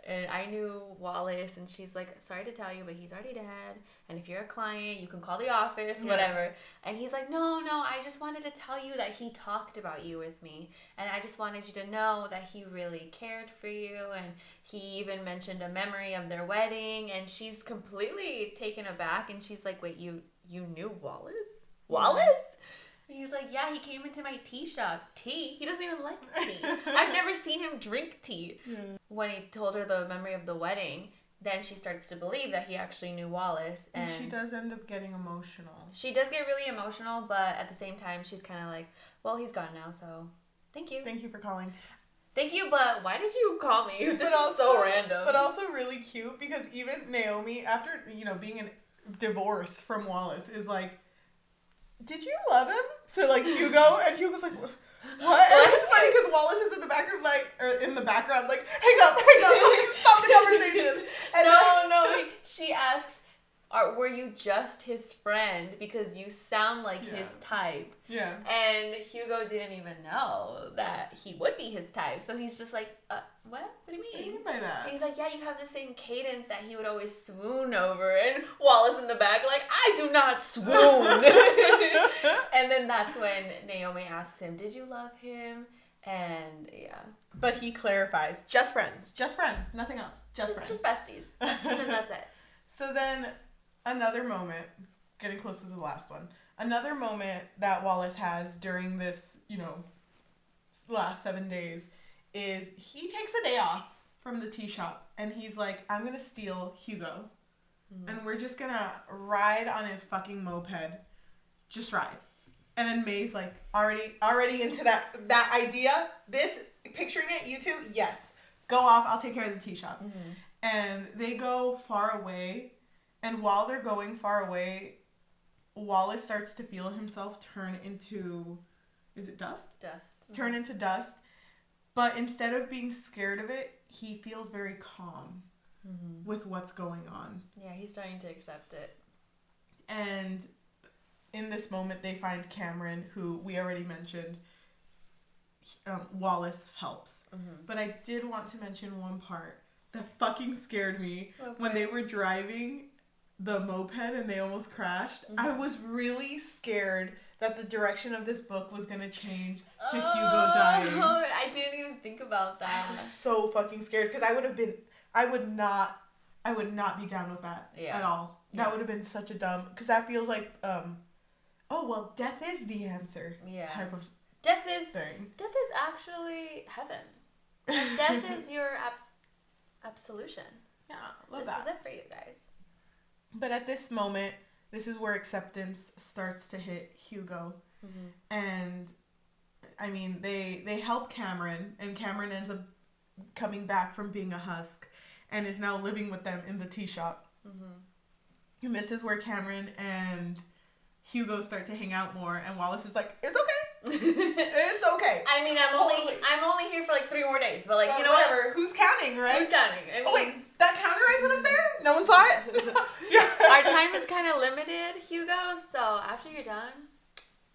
And I knew Wallace, and she's like, sorry to tell you, but he's already dead. And if you're a client, you can call the office, whatever. And he's like, no, I just wanted to tell you that he talked about you with me. And I just wanted you to know that he really cared for you. And he even mentioned a memory of their wedding. And she's completely taken aback. And she's like, wait, you knew Wallace? Wallace? And he's like, yeah, he came into my tea shop. Tea? He doesn't even like tea. I've never seen him drink tea. Yeah. When he told her the memory of the wedding, then she starts to believe that he actually knew Wallace. And she does end up getting emotional. She does get really emotional, but at the same time, she's kind of like, well, he's gone now, so thank you. Thank you for calling. Thank you, but why did you call me? This is so random. But also really cute, because even Naomi, after, being in divorce from Wallace, is like, did you love him? To like Hugo, and Hugo's like, what? And it's funny because Wallace is in the background, like, hang up, like, stop the conversation. And no. She asks, were you just his friend because you sound like his type? Yeah. And Hugo didn't even know that he would be his type, so he's just like, what? What do you mean? What do you mean by that? And he's like, yeah, you have the same cadence that he would always swoon over. And Wallace in the back, like, I do not swoon. And then that's when Naomi asks him, did you love him? And yeah. But he clarifies, just friends, nothing else, just friends. Just besties, and that's it. So then another moment, getting close to the last one, another moment that Wallace has during this, last 7 days is he takes a day off from the tea shop and he's like, I'm going to steal Hugo and we're just going to ride on his fucking moped. Just ride. And then May's like, already into that idea. This, picturing it, you two, yes. Go off, I'll take care of the tea shop. Mm-hmm. And they go far away. And while they're going far away, Wallace starts to feel himself turn into, is it dust? Dust. Mm-hmm. Turn into dust. But instead of being scared of it, he feels very calm with what's going on. Yeah, he's starting to accept it. And in this moment, they find Cameron, who we already mentioned. Wallace helps. Mm-hmm. But I did want to mention one part that fucking scared me. When they were driving the moped and they almost crashed. Mm-hmm. I was really scared that the direction of this book was going to change to Hugo dying. I didn't even think about that. I was so fucking scared because I would not be down with that at all. Yeah. That would have been such a dumb, because that feels like, well, death is the answer type of thing. Death is actually heaven. Like, death is your absolution. Yeah, love that. This is it for you guys. But at this moment, this is where acceptance starts to hit Hugo. Mm-hmm. And, I mean, they help Cameron, and Cameron ends up coming back from being a husk and is now living with them in the tea shop. Mm-hmm. And this is where Cameron and Hugo start to hang out more, and Wallace is like, it's okay. It's okay. I mean, I'm only here for like 3 more days, but like, you know whatever. What? Who's counting, right? Who's counting? I mean, wait, that counter I put up there? No one saw it? Yeah. Our time is kind of limited, Hugo, so after you're done,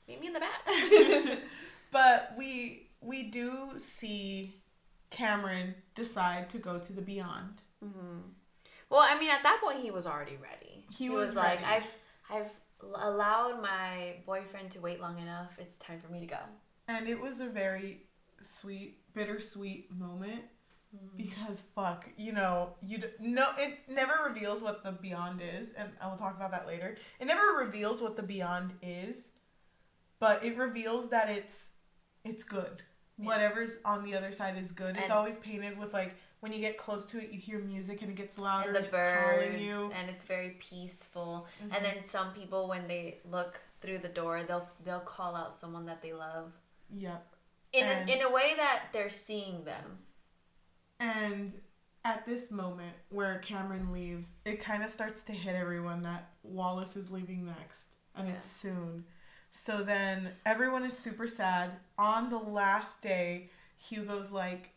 meet me in the back. But we do see Cameron decide to go to the Beyond. Mm-hmm. Well, I mean, at that point, he was already ready. He was ready. Like, I've allowed my boyfriend to wait long enough. It's time for me to go. And it was a very sweet, bittersweet moment. Because it never reveals what the Beyond is, and I will talk about that later. It never reveals what the Beyond is, but it reveals that it's good. Yeah. Whatever's on the other side is good. It's always painted with, like, when you get close to it, you hear music and it gets louder and it's birds, calling you. And it's very peaceful. Mm-hmm. And then some people, when they look through the door, they'll call out someone that they love. Yep. In a way that they're seeing them. And at this moment where Cameron leaves, it kind of starts to hit everyone that Wallace is leaving next. And it's soon. So then everyone is super sad. On the last day, Hugo's like,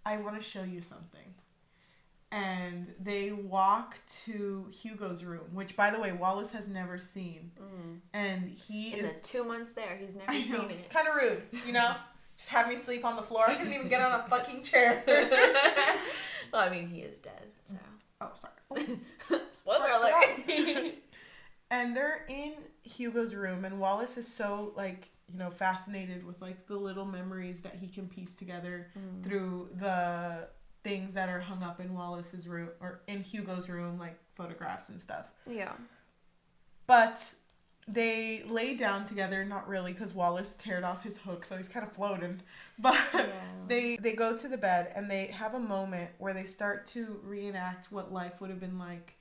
I want to show you something. And they walk to Hugo's room, which, by the way, Wallace has never seen. Mm. And in the 2 months there, he's never seen it. Kind of rude, Just have me sleep on the floor. I couldn't even get on a fucking chair. Well, I mean, he is dead, so. Oh, sorry. Spoiler alert. And they're in Hugo's room, and Wallace is so, like, you know, fascinated with, like, the little memories that he can piece together through the things that are hung up in Wallace's room, or in Hugo's room, like photographs and stuff. Yeah. But they lay down together, not really, because Wallace teared off his hook, so he's kind of floating. But they go to the bed, and they have a moment where they start to reenact what life would have been like.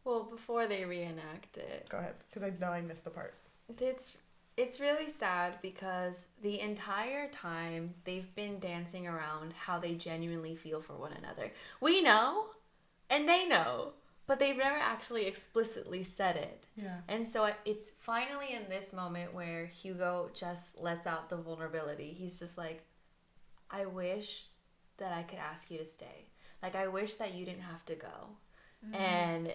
Well, before they reenact it. Go ahead, because I know I missed the part. It's really sad because the entire time they've been dancing around how they genuinely feel for one another. We know, and they know, but they've never actually explicitly said it. Yeah. And so it's finally in this moment where Hugo just lets out the vulnerability. He's just like, I wish that I could ask you to stay. Like, I wish that you didn't have to go. Mm-hmm. And,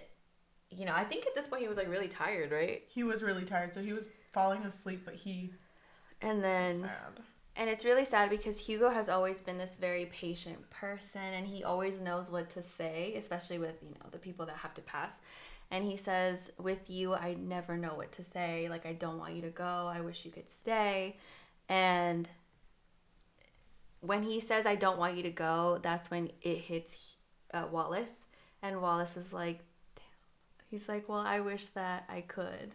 you know, I think at this point he was, like, really tired, right? He was really tired, so he was falling asleep, but he... And then... sad. And it's really sad because Hugo has always been this very patient person, and he always knows what to say, especially with, you know, the people that have to pass. And he says, with you, I never know what to say. Like, I don't want you to go. I wish you could stay. And when he says, I don't want you to go, that's when it hits Wallace. And Wallace is like, damn. He's like, well, I wish that I could.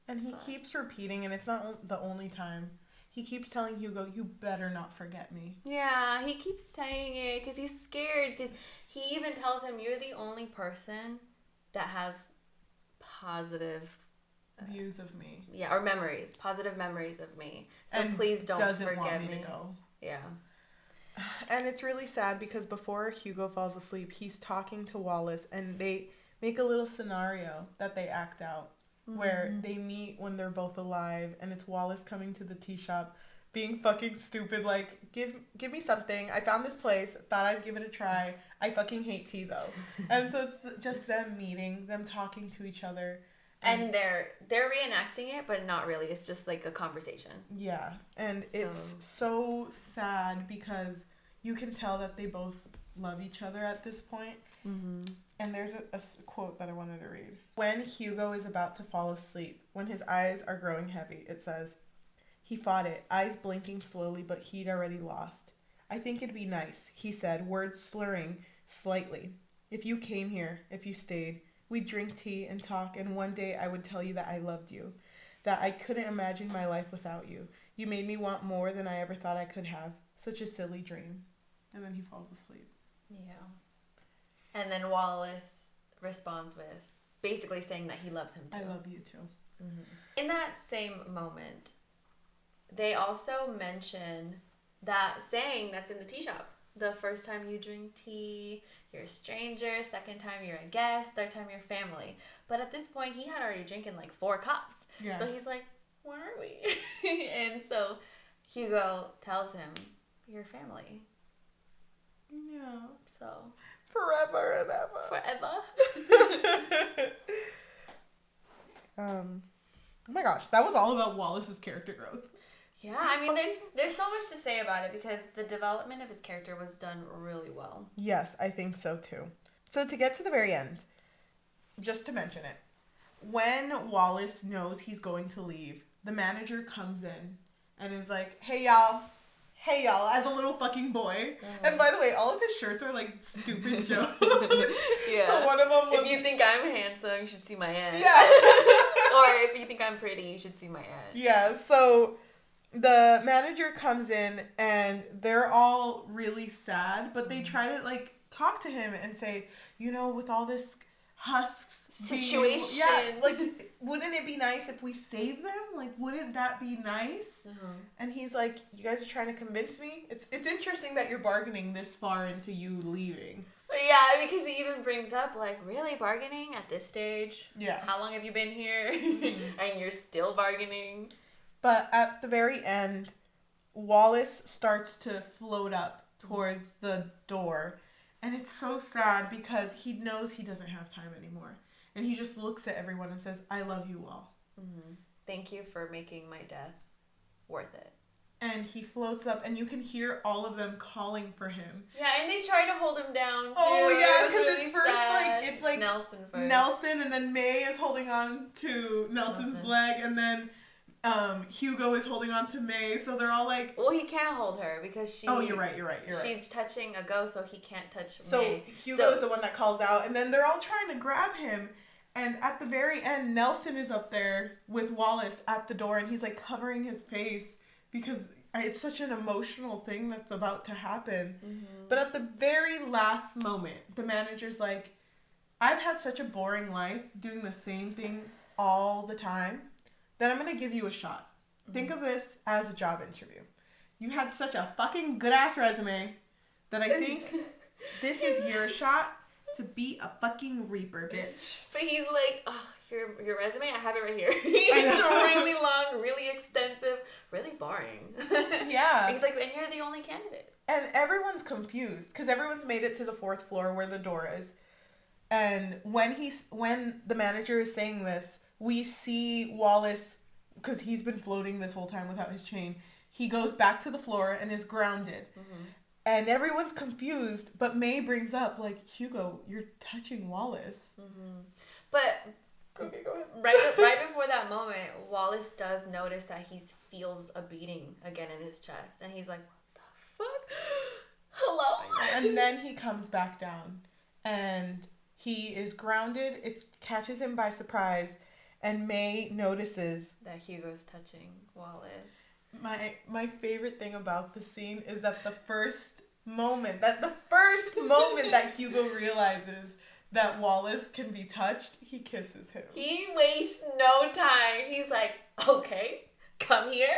And he keeps repeating, and it's not the only time. He keeps telling Hugo, you better not forget me. Yeah, he keeps saying it because he's scared. Because he even tells him, you're the only person that has positive... views of me. Yeah, or memories. Positive memories of me. So and please don't doesn't forget want me me. to go. Yeah. And it's really sad because before Hugo falls asleep, he's talking to Wallace, and they make a little scenario that they act out. Where they meet when they're both alive, and it's Wallace coming to the tea shop being fucking stupid, like, give me something, I found this place, thought I'd give it a try, I fucking hate tea though. And so it's just them meeting, them talking to each other. And they're reenacting it, but not really, it's just like a conversation. Yeah, and it's so sad because you can tell that they both love each other at this point. Mm-hmm. And there's a quote that I wanted to read. When Hugo is about to fall asleep, when his eyes are growing heavy, it says, he fought it, eyes blinking slowly, but he'd already lost. I think it'd be nice, he said, words slurring slightly. If you came here, if you stayed, we'd drink tea and talk, and one day I would tell you that I loved you, that I couldn't imagine my life without you. You made me want more than I ever thought I could have. Such a silly dream. And then he falls asleep. Yeah. And then Wallace responds with basically saying that he loves him too. I love you too. Mm-hmm. In that same moment, they also mention that saying that's in the tea shop. The first time you drink tea, you're a stranger. Second time, you're a guest. Third time, you're family. But at this point, he had already drinking like 4 cups. Yeah. So he's like, where are we? And so Hugo tells him, you're family. Yeah. So... forever and ever. Forever. Oh my gosh, that was all about Wallace's character growth. Yeah, I mean, there's so much to say about it because the development of his character was done really well. Yes, I think so too. So to get to the very end, just to mention it, when Wallace knows he's going to leave, the manager comes in and is like, hey y'all, as a little fucking boy. Mm-hmm. And by the way, all of his shirts are like stupid jokes. Yeah. So one of them was... if you think I'm handsome, you should see my ass. Yeah. Or if you think I'm pretty, you should see my ass. Yeah, so the manager comes in and they're all really sad, but they try to like talk to him and say, you know, with all this husks situation. Like, wouldn't it be nice if we saved them? Like, wouldn't that be nice? Uh-huh. And he's like, you guys are trying to convince me? It's interesting that you're bargaining this far into you leaving. Yeah, because he even brings up, like, really bargaining at this stage? Yeah. How long have you been here? Mm-hmm. And you're still bargaining? But at the very end, Wallace starts to float up towards the door. And it's so sad because he knows he doesn't have time anymore. And he just looks at everyone and says, I love you all. Mm-hmm. Thank you for making my death worth it. and he floats up, and you can hear all of them calling for him. Yeah, and they try to hold him down too. Oh yeah, because really it's first sad. it's like Nelson first. Nelson, and then May is holding on to Nelson's leg, and then Hugo is holding on to May. So they're all like, well, he can't hold her because she. Oh, you're right. She's touching a ghost, so he can't touch so May. Hugo is the one that calls out, and then they're all trying to grab him. And at the very end, Nelson is up there with Wallace at the door, and he's like covering his face because it's such an emotional thing that's about to happen. Mm-hmm. But at the very last moment, the manager's like, I've had such a boring life doing the same thing all the time that I'm going to give you a shot. Mm-hmm. Think of this as a job interview. You had such a fucking good-ass resume that I think this is your shot to be a fucking Reaper, bitch. But he's like, oh, your resume, I have it right here. It's really long, really extensive, really boring. Yeah. He's like, and you're the only candidate. And everyone's confused because everyone's made it to the 4th floor where the door is. And when the manager is saying this, we see Wallace, because he's been floating this whole time without his chain. He goes back to the floor and is grounded. Mm-hmm. And everyone's confused, but May brings up, like, Hugo, you're touching Wallace. Mm-hmm. But okay, go ahead. right before that moment, Wallace does notice that he feels a beating again in his chest. And he's like, what the fuck? Hello? And then he comes back down. And he is grounded. It catches him by surprise. And May notices that Hugo's touching Wallace. My favorite thing about the scene is that the first moment that Hugo realizes that Wallace can be touched, he kisses him. He wastes no time. He's like, okay, come here.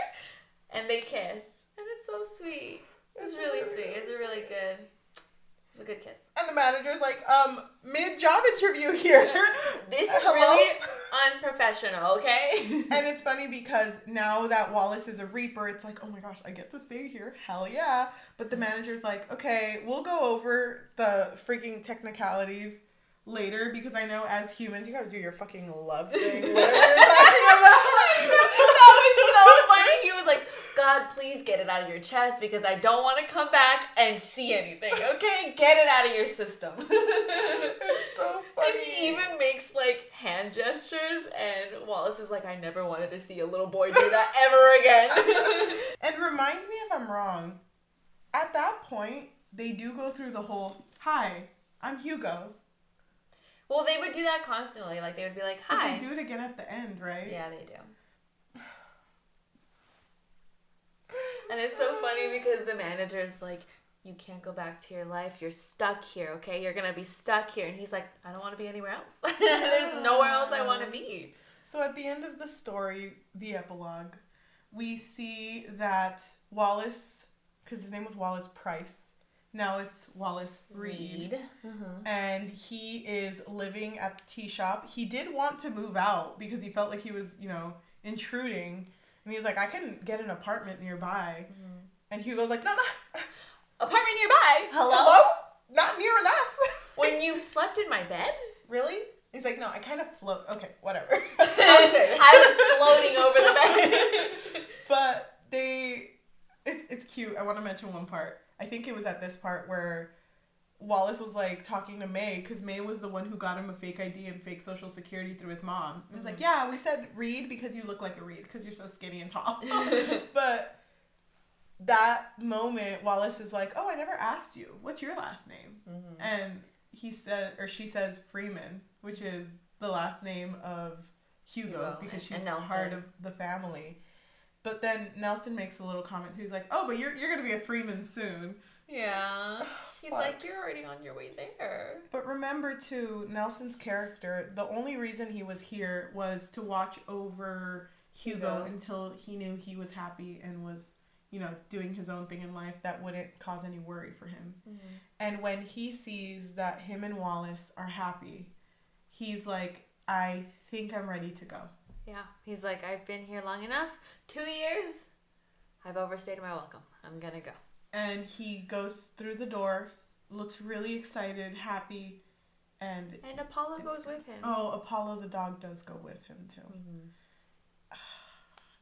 And they kiss. And it's so sweet. It's really sweet. It's a good kiss. And the manager's like, mid-job interview here. This is really unprofessional, okay? And it's funny because now that Wallace is a Reaper, it's like, oh my gosh, I get to stay here. Hell yeah. But the manager's like, okay, we'll go over the freaking technicalities later because I know as humans, you gotta do your fucking love thing. Whatever you're talking about. That was so funny. He was like, God, please get it out of your chest because I don't want to come back and see anything, okay? Get it out of your system. It's so funny. And he even makes, like, hand gestures, and Wallace is like, I never wanted to see a little boy do that ever again. And remind me if I'm wrong, at that point, they do go through the whole, hi, I'm Hugo. Well, they would do that constantly. Like, they would be like, hi. But they do it again at the end, right? Yeah, they do. And it's so funny because the manager's like, you can't go back to your life. You're stuck here, okay? You're going to be stuck here. And he's like, I don't want to be anywhere else. There's nowhere else I want to be. So at the end of the story, the epilogue, we see that Wallace, because his name was Wallace Price, now it's Wallace Reed. Mm-hmm. And he is living at the tea shop. He did want to move out because he felt like he was, intruding. And he was like, I can get an apartment nearby. Mm-hmm. And Hugo's like, no. Apartment nearby? Hello? Not near enough. When you slept in my bed? Really? He's like, no, I kind of float. Okay, whatever. I was floating over the bed. But it's cute. I want to mention one part. I think it was at this part where Wallace was like talking to May because May was the one who got him a fake ID and fake social security through his mom. He was like, yeah, we said Reed because you look like a Reed because you're so skinny and tall. But that moment, Wallace is like, oh, I never asked you. What's your last name? Mm-hmm. And she says Freeman, which is the last name of Hugo because she's part of the family. But then Nelson makes a little comment. He's like, oh, but you're going to be a Freeman soon. Yeah. He's like, you're already on your way there. But remember, too, Nelson's character, the only reason he was here was to watch over Hugo until he knew he was happy and was, doing his own thing in life that wouldn't cause any worry for him. Mm-hmm. And when he sees that him and Wallace are happy, he's like, I think I'm ready to go. Yeah. He's like, I've been here long enough. 2 years. I've overstayed my welcome. I'm going to go. And he goes through the door, looks really excited, happy, and Apollo goes with him. Oh, Apollo the dog does go with him too. Mm-hmm.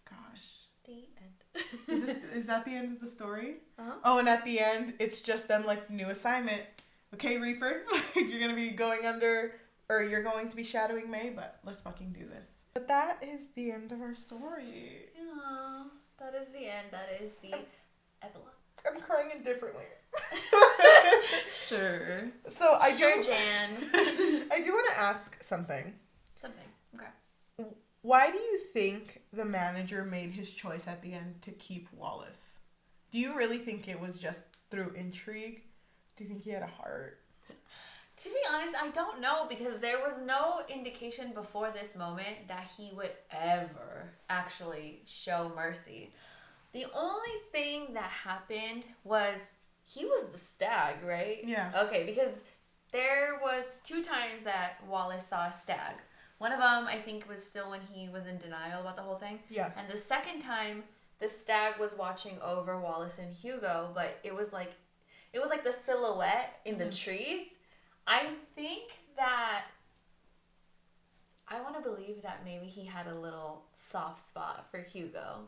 Gosh. The end. Is that the end of the story? Uh-huh. Oh, and at the end, it's just them like, new assignment. Okay, Reaper, you're gonna be going under, or you're going to be shadowing May, but let's fucking do this. But that is the end of our story. Yeah, that is the end. That is the epilogue. I'm crying indifferently. Sure. So I Jan. I do want to ask something. Okay. Why do you think the manager made his choice at the end to keep Wallace? Do you really think it was just through intrigue? Do you think he had a heart? To be honest, I don't know, because there was no indication before this moment that he would ever actually show mercy. The only thing that happened was he was the stag, right? Yeah. Okay, because there was 2 times that Wallace saw a stag. One of them, I think, was still when he was in denial about the whole thing. Yes. And the second time, the stag was watching over Wallace and Hugo, but it was like the silhouette in the trees. I think that I want to believe that maybe he had a little soft spot for Hugo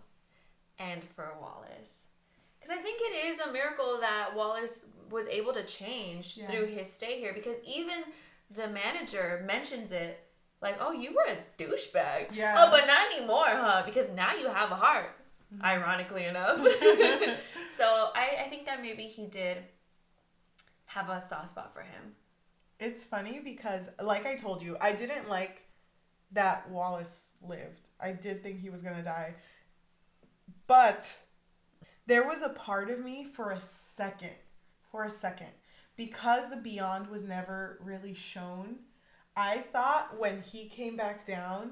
and for Wallace. Because I think it is a miracle that Wallace was able to change through his stay here, because even the manager mentions it, like, oh, you were a douchebag. Yeah. Oh, but not anymore, huh? Because now you have a heart, ironically enough. So I think that maybe he did have a soft spot for him. It's funny because, like I told you, I didn't like that Wallace lived. I did think he was going to die. But there was a part of me for a second, because the beyond was never really shown, I thought when he came back down,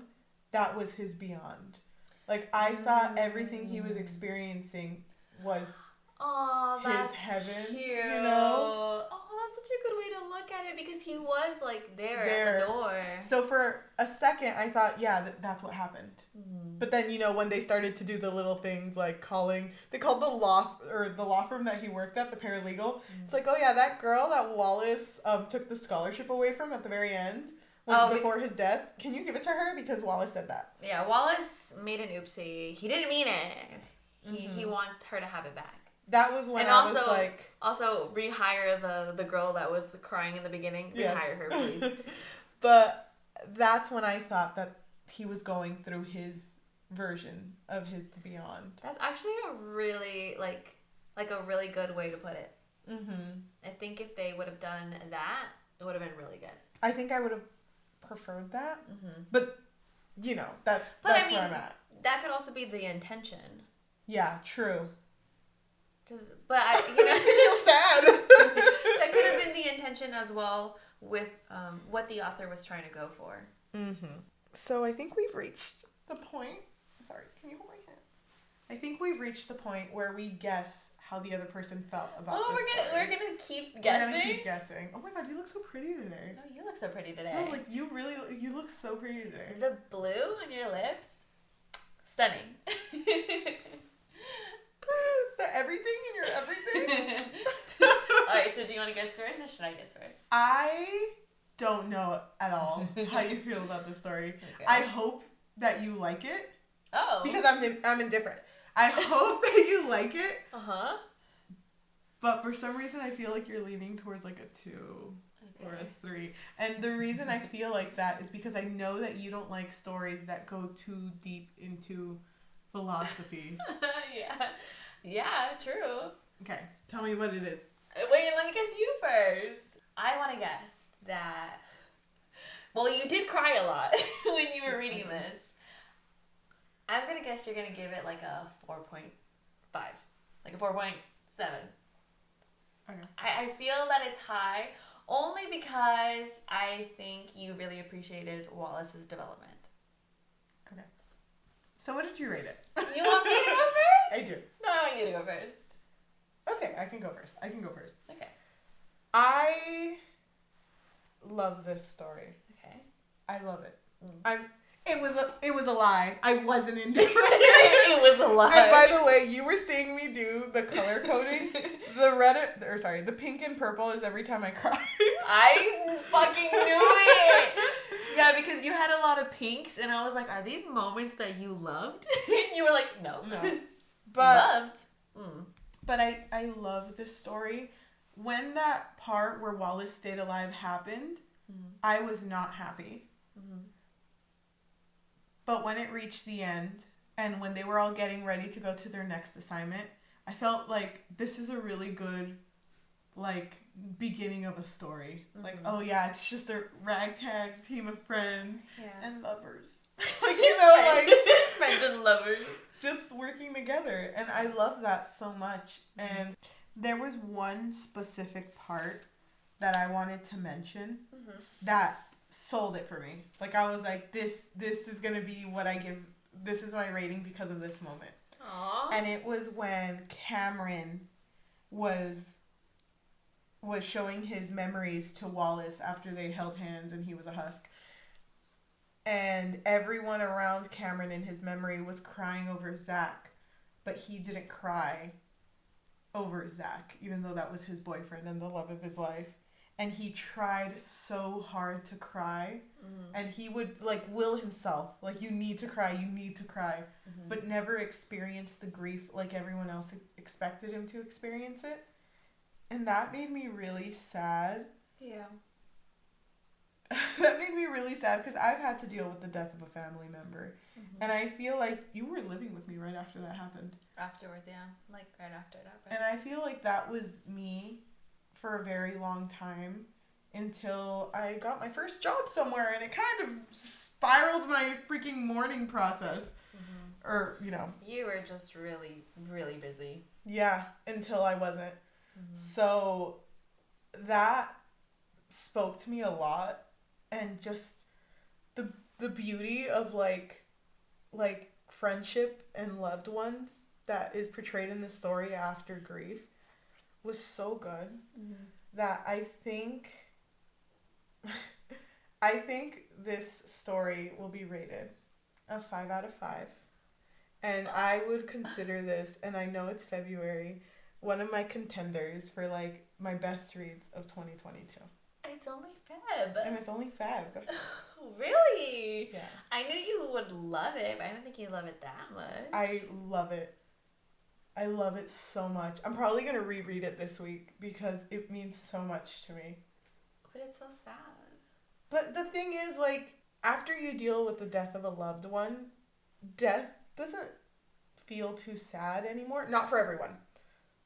that was his beyond. Like, I thought everything he was experiencing was his heaven, cute. you know? Oh, that's such a good way to look at it, because he was like there at the door. So for a second, I thought, yeah, that's what happened. But then, you know, when they started to do the little things like they called the law firm that he worked at, the paralegal. It's like, oh yeah, that girl that Wallace took the scholarship away from at the very end before his death. Can you give it to her? Because Wallace said that. Yeah, Wallace made an oopsie. He didn't mean it. He wants her to have it back. That was when I was like... Also, rehire the girl that was crying in the beginning. Rehire her, please. But that's when I thought that he was going through his version of his beyond. That's actually a really, like a really good way to put it. I think if they would have done that, it would have been really good. I think I would have preferred that. But, you know, that's where I'm at. That could also be the intention. Yeah, true. But I feel sad. That could have been the intention as well with what the author was trying to go for. So I think we've reached the point. I'm sorry, can you hold my hands? I think we've reached the point where we guess how the other person felt about this story. We're gonna keep guessing. We're gonna keep guessing. Oh my god, you look so pretty today. No, you look so pretty today. No, like you look so pretty today. The blue on your lips, stunning. The everything in your everything. Alright, so do you want to guess first, or should I guess first? I don't know at all how you feel about this story. Okay. I hope that you like it. Oh. Because I'm indifferent. I hope that you like it. But for some reason, I feel like you're leaning towards like a 2 or a 3. And the reason I feel like that is because I know that you don't like stories that go too deep into philosophy. Yeah, true. Okay, tell me what it is. Wait, let me guess you first. I want to guess that... Well, you did cry a lot when you were reading this. I'm going to guess you're going to give it like a 4.5. Like a 4.7. Okay. I feel that it's high only because I think you really appreciated Wallace's development. Okay. So what did you rate it? You want me to go first? I do. No, I want you to go first. Okay, I can go first. Okay. I love this story. Okay. I love it. It was a lie. I wasn't indifferent. It was a lie. And by the way, you were seeing me do the color coding. The pink and purple is every time I cry. I fucking knew it. Yeah, because you had a lot of pinks, and I was like, are these moments that you loved? And you were like, no. But loved? But I love this story. When that part where Wallace stayed alive happened, I was not happy. But when it reached the end, and when they were all getting ready to go to their next assignment, I felt like this is a really good, like, beginning of a story. Like, oh yeah, it's just a ragtag team of friends and lovers. Like, you know, like... friends and lovers. Just working together. And I love that so much. And there was one specific part that I wanted to mention that sold it for me. Like, I was like, this is going to be what I give. This is my rating because of this moment. Aww. And it was when Cameron was showing his memories to Wallace after they held hands and he was a husk. And everyone around Cameron in his memory was crying over Zach, but he didn't cry over Zach, even though that was his boyfriend and the love of his life. And he tried so hard to cry, and he would, like, will himself, like, you need to cry, but never experience the grief like everyone else expected him to experience it. And that made me really sad. Yeah. That made me really sad because I've had to deal with the death of a family member. And I feel like you were living with me right after that happened. Afterwards, yeah. Like, right after it happened. And I feel like that was me for a very long time until I got my first job somewhere, and it kind of spiraled my freaking mourning process. Or, you know. You were just really, really busy. Yeah, until I wasn't. So that spoke to me a lot. And just the beauty of like friendship and loved ones that is portrayed in the story after grief was so good that I think this story will be rated a 5 out of 5. And I would consider this, and I know it's February, one of my contenders for like my best reads of 2022. It's only Feb. And it's only Feb. Really? Yeah. I knew you would love it, but I didn't think you'd love it that much. I love it. I love it so much. I'm probably going to reread it this week because it means so much to me. But it's so sad. But the thing is, like, after you deal with the death of a loved one, death doesn't feel too sad anymore. Not for everyone.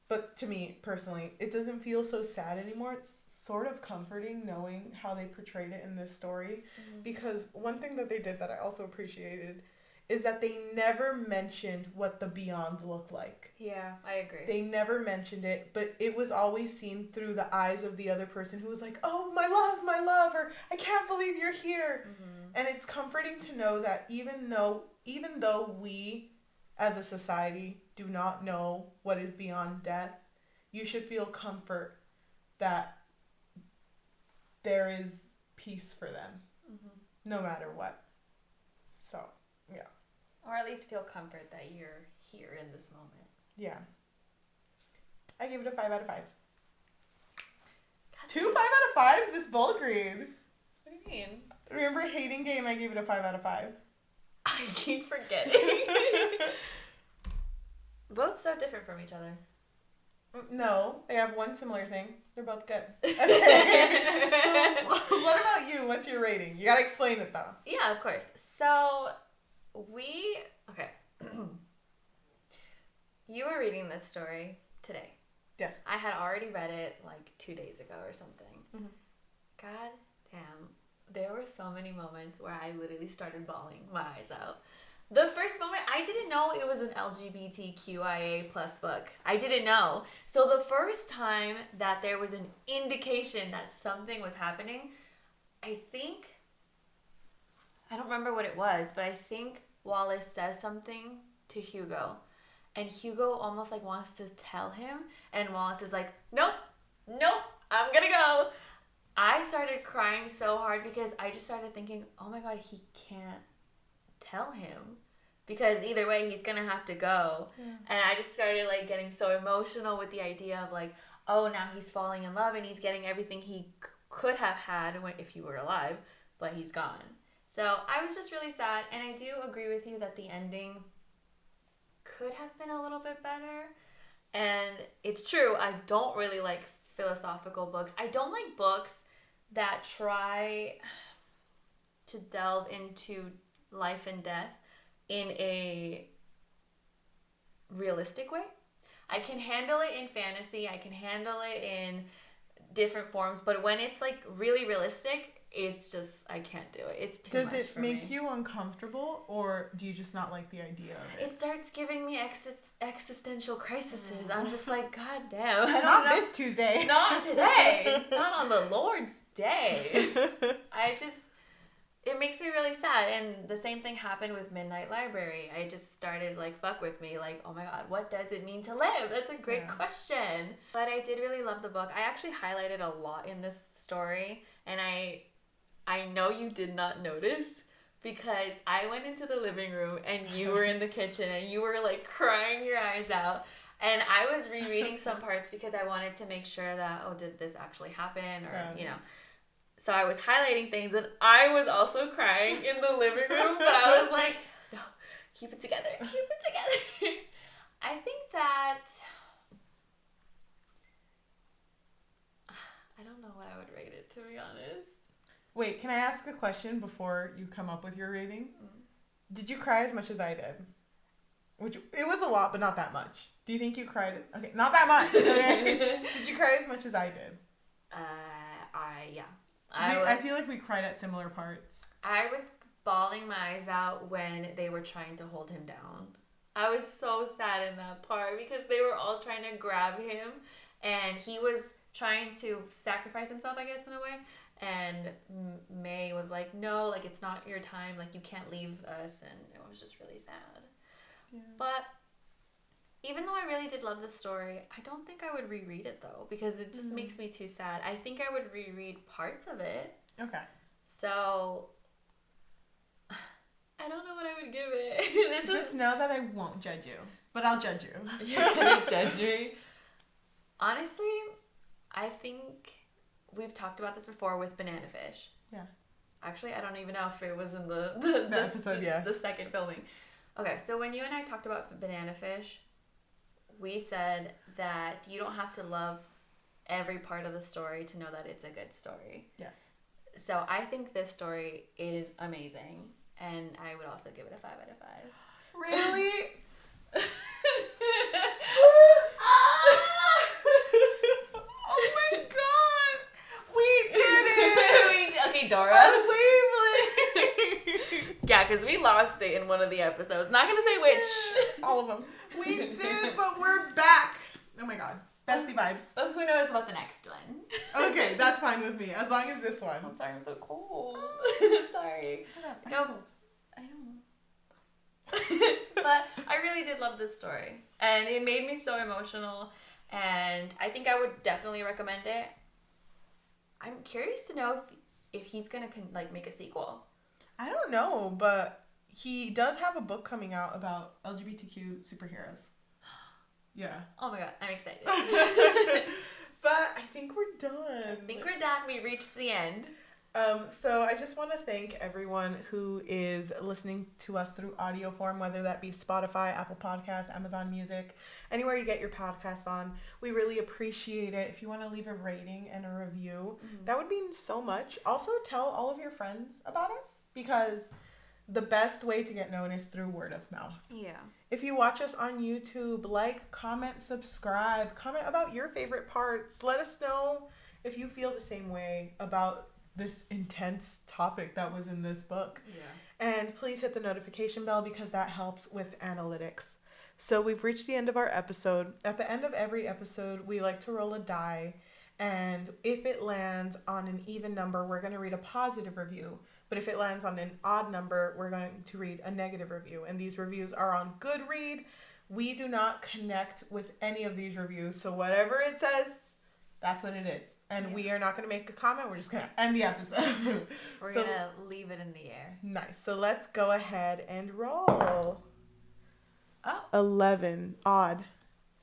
But to me, personally, it doesn't feel so sad anymore. It's sort of comforting knowing how they portrayed it in this story. Because one thing that they did that I also appreciated is that they never mentioned what the beyond looked like. Yeah, I agree. They never mentioned it, but it was always seen through the eyes of the other person who was like, oh, my love, or I can't believe you're here. And it's comforting to know that even though we as a society do not know what is beyond death, you should feel comfort that there is peace for them, no matter what. So, yeah. Or at least feel comfort that you're here in this moment. Yeah. I give it a 5 out of 5. 2 5 out of 5s? This bold grade. What do you mean? Remember Hating Game, I gave it a 5 out of 5. I keep forgetting. Both so different from each other. No, they have one similar thing. They're both good. Okay. So, what about you? What's your rating? You gotta explain it though. Yeah, of course. So, okay. You were reading this story today. Yes. I had already read it like 2 days ago or something. God damn. There were so many moments where I literally started bawling my eyes out. The first moment, I didn't know it was an LGBTQIA plus book. I didn't know. So the first time that there was an indication that something was happening, I don't remember what it was, but I think Wallace says something to Hugo. And Hugo almost like wants to tell him. And Wallace is like, nope, I'm gonna go. I started crying so hard because I just started thinking, oh my God, he can't tell him. Because either way, he's going to have to go. Yeah. And I just started like getting so emotional with the idea of like, oh, now he's falling in love and he's getting everything he could have had if he were alive, but he's gone. So I was just really sad, and I do agree with you that the ending could have been a little bit better. And it's true, I don't really like philosophical books. I don't like books that try to delve into life and death in a realistic way. I can handle it in fantasy, I can handle it in different forms, but when it's like really realistic, it's just, I can't do it. It's too much for me. Does it make you uncomfortable, or do you just not like the idea of it? It starts giving me existential crises. I'm just like, God damn. I don't Not know. this Tuesday. Not today. Not on the Lord's day. It makes me really sad. And the same thing happened with Midnight Library. I just started like, fuck with me. Like, oh my God, what does it mean to live? That's a great question. But I did really love the book. I actually highlighted a lot in this story. And I know you did not notice because I went into the living room and you were in the kitchen and you were like crying your eyes out. And I was rereading some parts because I wanted to make sure that, oh, did this actually happen? Or, you know. So I was highlighting things and I was also crying in the living room, but I was like, no, keep it together. Keep it together. I think that, I don't know what I would rate it, to be honest. Wait, can I ask a question before you come up with your rating? Did you cry as much as I did? Which, it was a lot, but not that much. Do you think you cried? Okay, not that much. Okay. Did you cry as much as I did? Yeah. I feel like we cried at similar parts. I was bawling my eyes out when they were trying to hold him down. I was so sad in that part because they were all trying to grab him and he was trying to sacrifice himself, I guess, in a way. And May was like, no, like, it's not your time. Like, you can't leave us. And it was just really sad. Yeah. But even though I really did love the story, I don't think I would reread it, though, because it just makes me too sad. I think I would reread parts of it. Okay. So, I don't know what I would give it. Just know that I won't judge you, but I'll judge you. You're going to judge me? Honestly, I think we've talked about this before with Banana Fish. Yeah. Actually, I don't even know if it was in the episode, the second filming. Okay, so when you and I talked about Banana Fish, we said that you don't have to love every part of the story to know that it's a good story. Yes. So I think this story is amazing, and I would also give it a 5 out of 5. Really? Oh my God! We did it! Okay, Dora. A wavelength! Yeah, because we lost it in one of the episodes. Not gonna say which. All of them. We did, but we're back. Oh my God. Bestie vibes. But who knows about the next one? Okay, that's fine with me. As long as this one. I'm sorry, I'm so cold. Sorry. No, cold. I know. But I really did love this story. And it made me so emotional. And I think I would definitely recommend it. I'm curious to know if he's going to make a sequel. I don't know, but he does have a book coming out about LGBTQ superheroes. Yeah. Oh my God, I'm excited. But I think we're done. We reached the end. So I just want to thank everyone who is listening to us through audio form, whether that be Spotify, Apple Podcasts, Amazon Music, anywhere you get your podcasts on. We really appreciate it. If you want to leave a rating and a review, that would mean so much. Also, tell all of your friends about us, because the best way to get known is through word of mouth. Yeah. If you watch us on YouTube, like, comment, subscribe, comment about your favorite parts. Let us know if you feel the same way about this intense topic that was in this book. Yeah. And please hit the notification bell, because that helps with analytics. So we've reached the end of our episode. At the end of every episode, we like to roll a die. And if it lands on an even number, we're going to read a positive review. But if it lands on an odd number, we're going to read a negative review. And these reviews are on Goodread. We do not connect with any of these reviews. So whatever it says, that's what it is. And we are not going to make a comment. We're just going to end the episode. We're going to leave it in the air. Nice. So let's go ahead and roll. Oh. 11. Odd.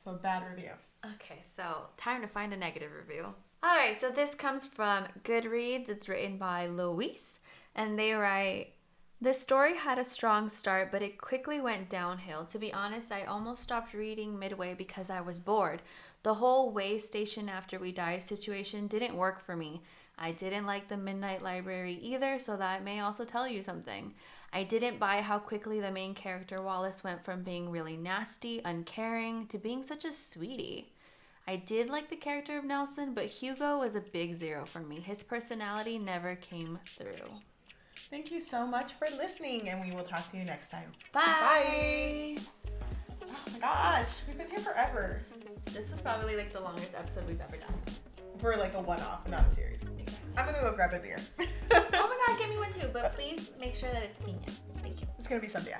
So bad review. Okay, so time to find a negative review. All right, so this comes from Goodreads. It's written by Luis. And they write, The story had a strong start, but it quickly went downhill. To be honest, I almost stopped reading midway because I was bored. The whole way station after we die situation didn't work for me. I didn't like the Midnight Library either, so that may also tell you something. I didn't buy how quickly the main character Wallace went from being really nasty, uncaring, to being such a sweetie. I did like the character of Nelson, but Hugo was a big zero for me. His personality never came through. Thank you so much for listening, and we will talk to you next time. Bye! Oh my gosh, we've been here forever. This is probably like the longest episode we've ever done. For like a one-off, not a series. I'm gonna go grab a beer. Oh my god, get me one too, but please make sure that it's piña. Thank you. It's gonna be Sunday.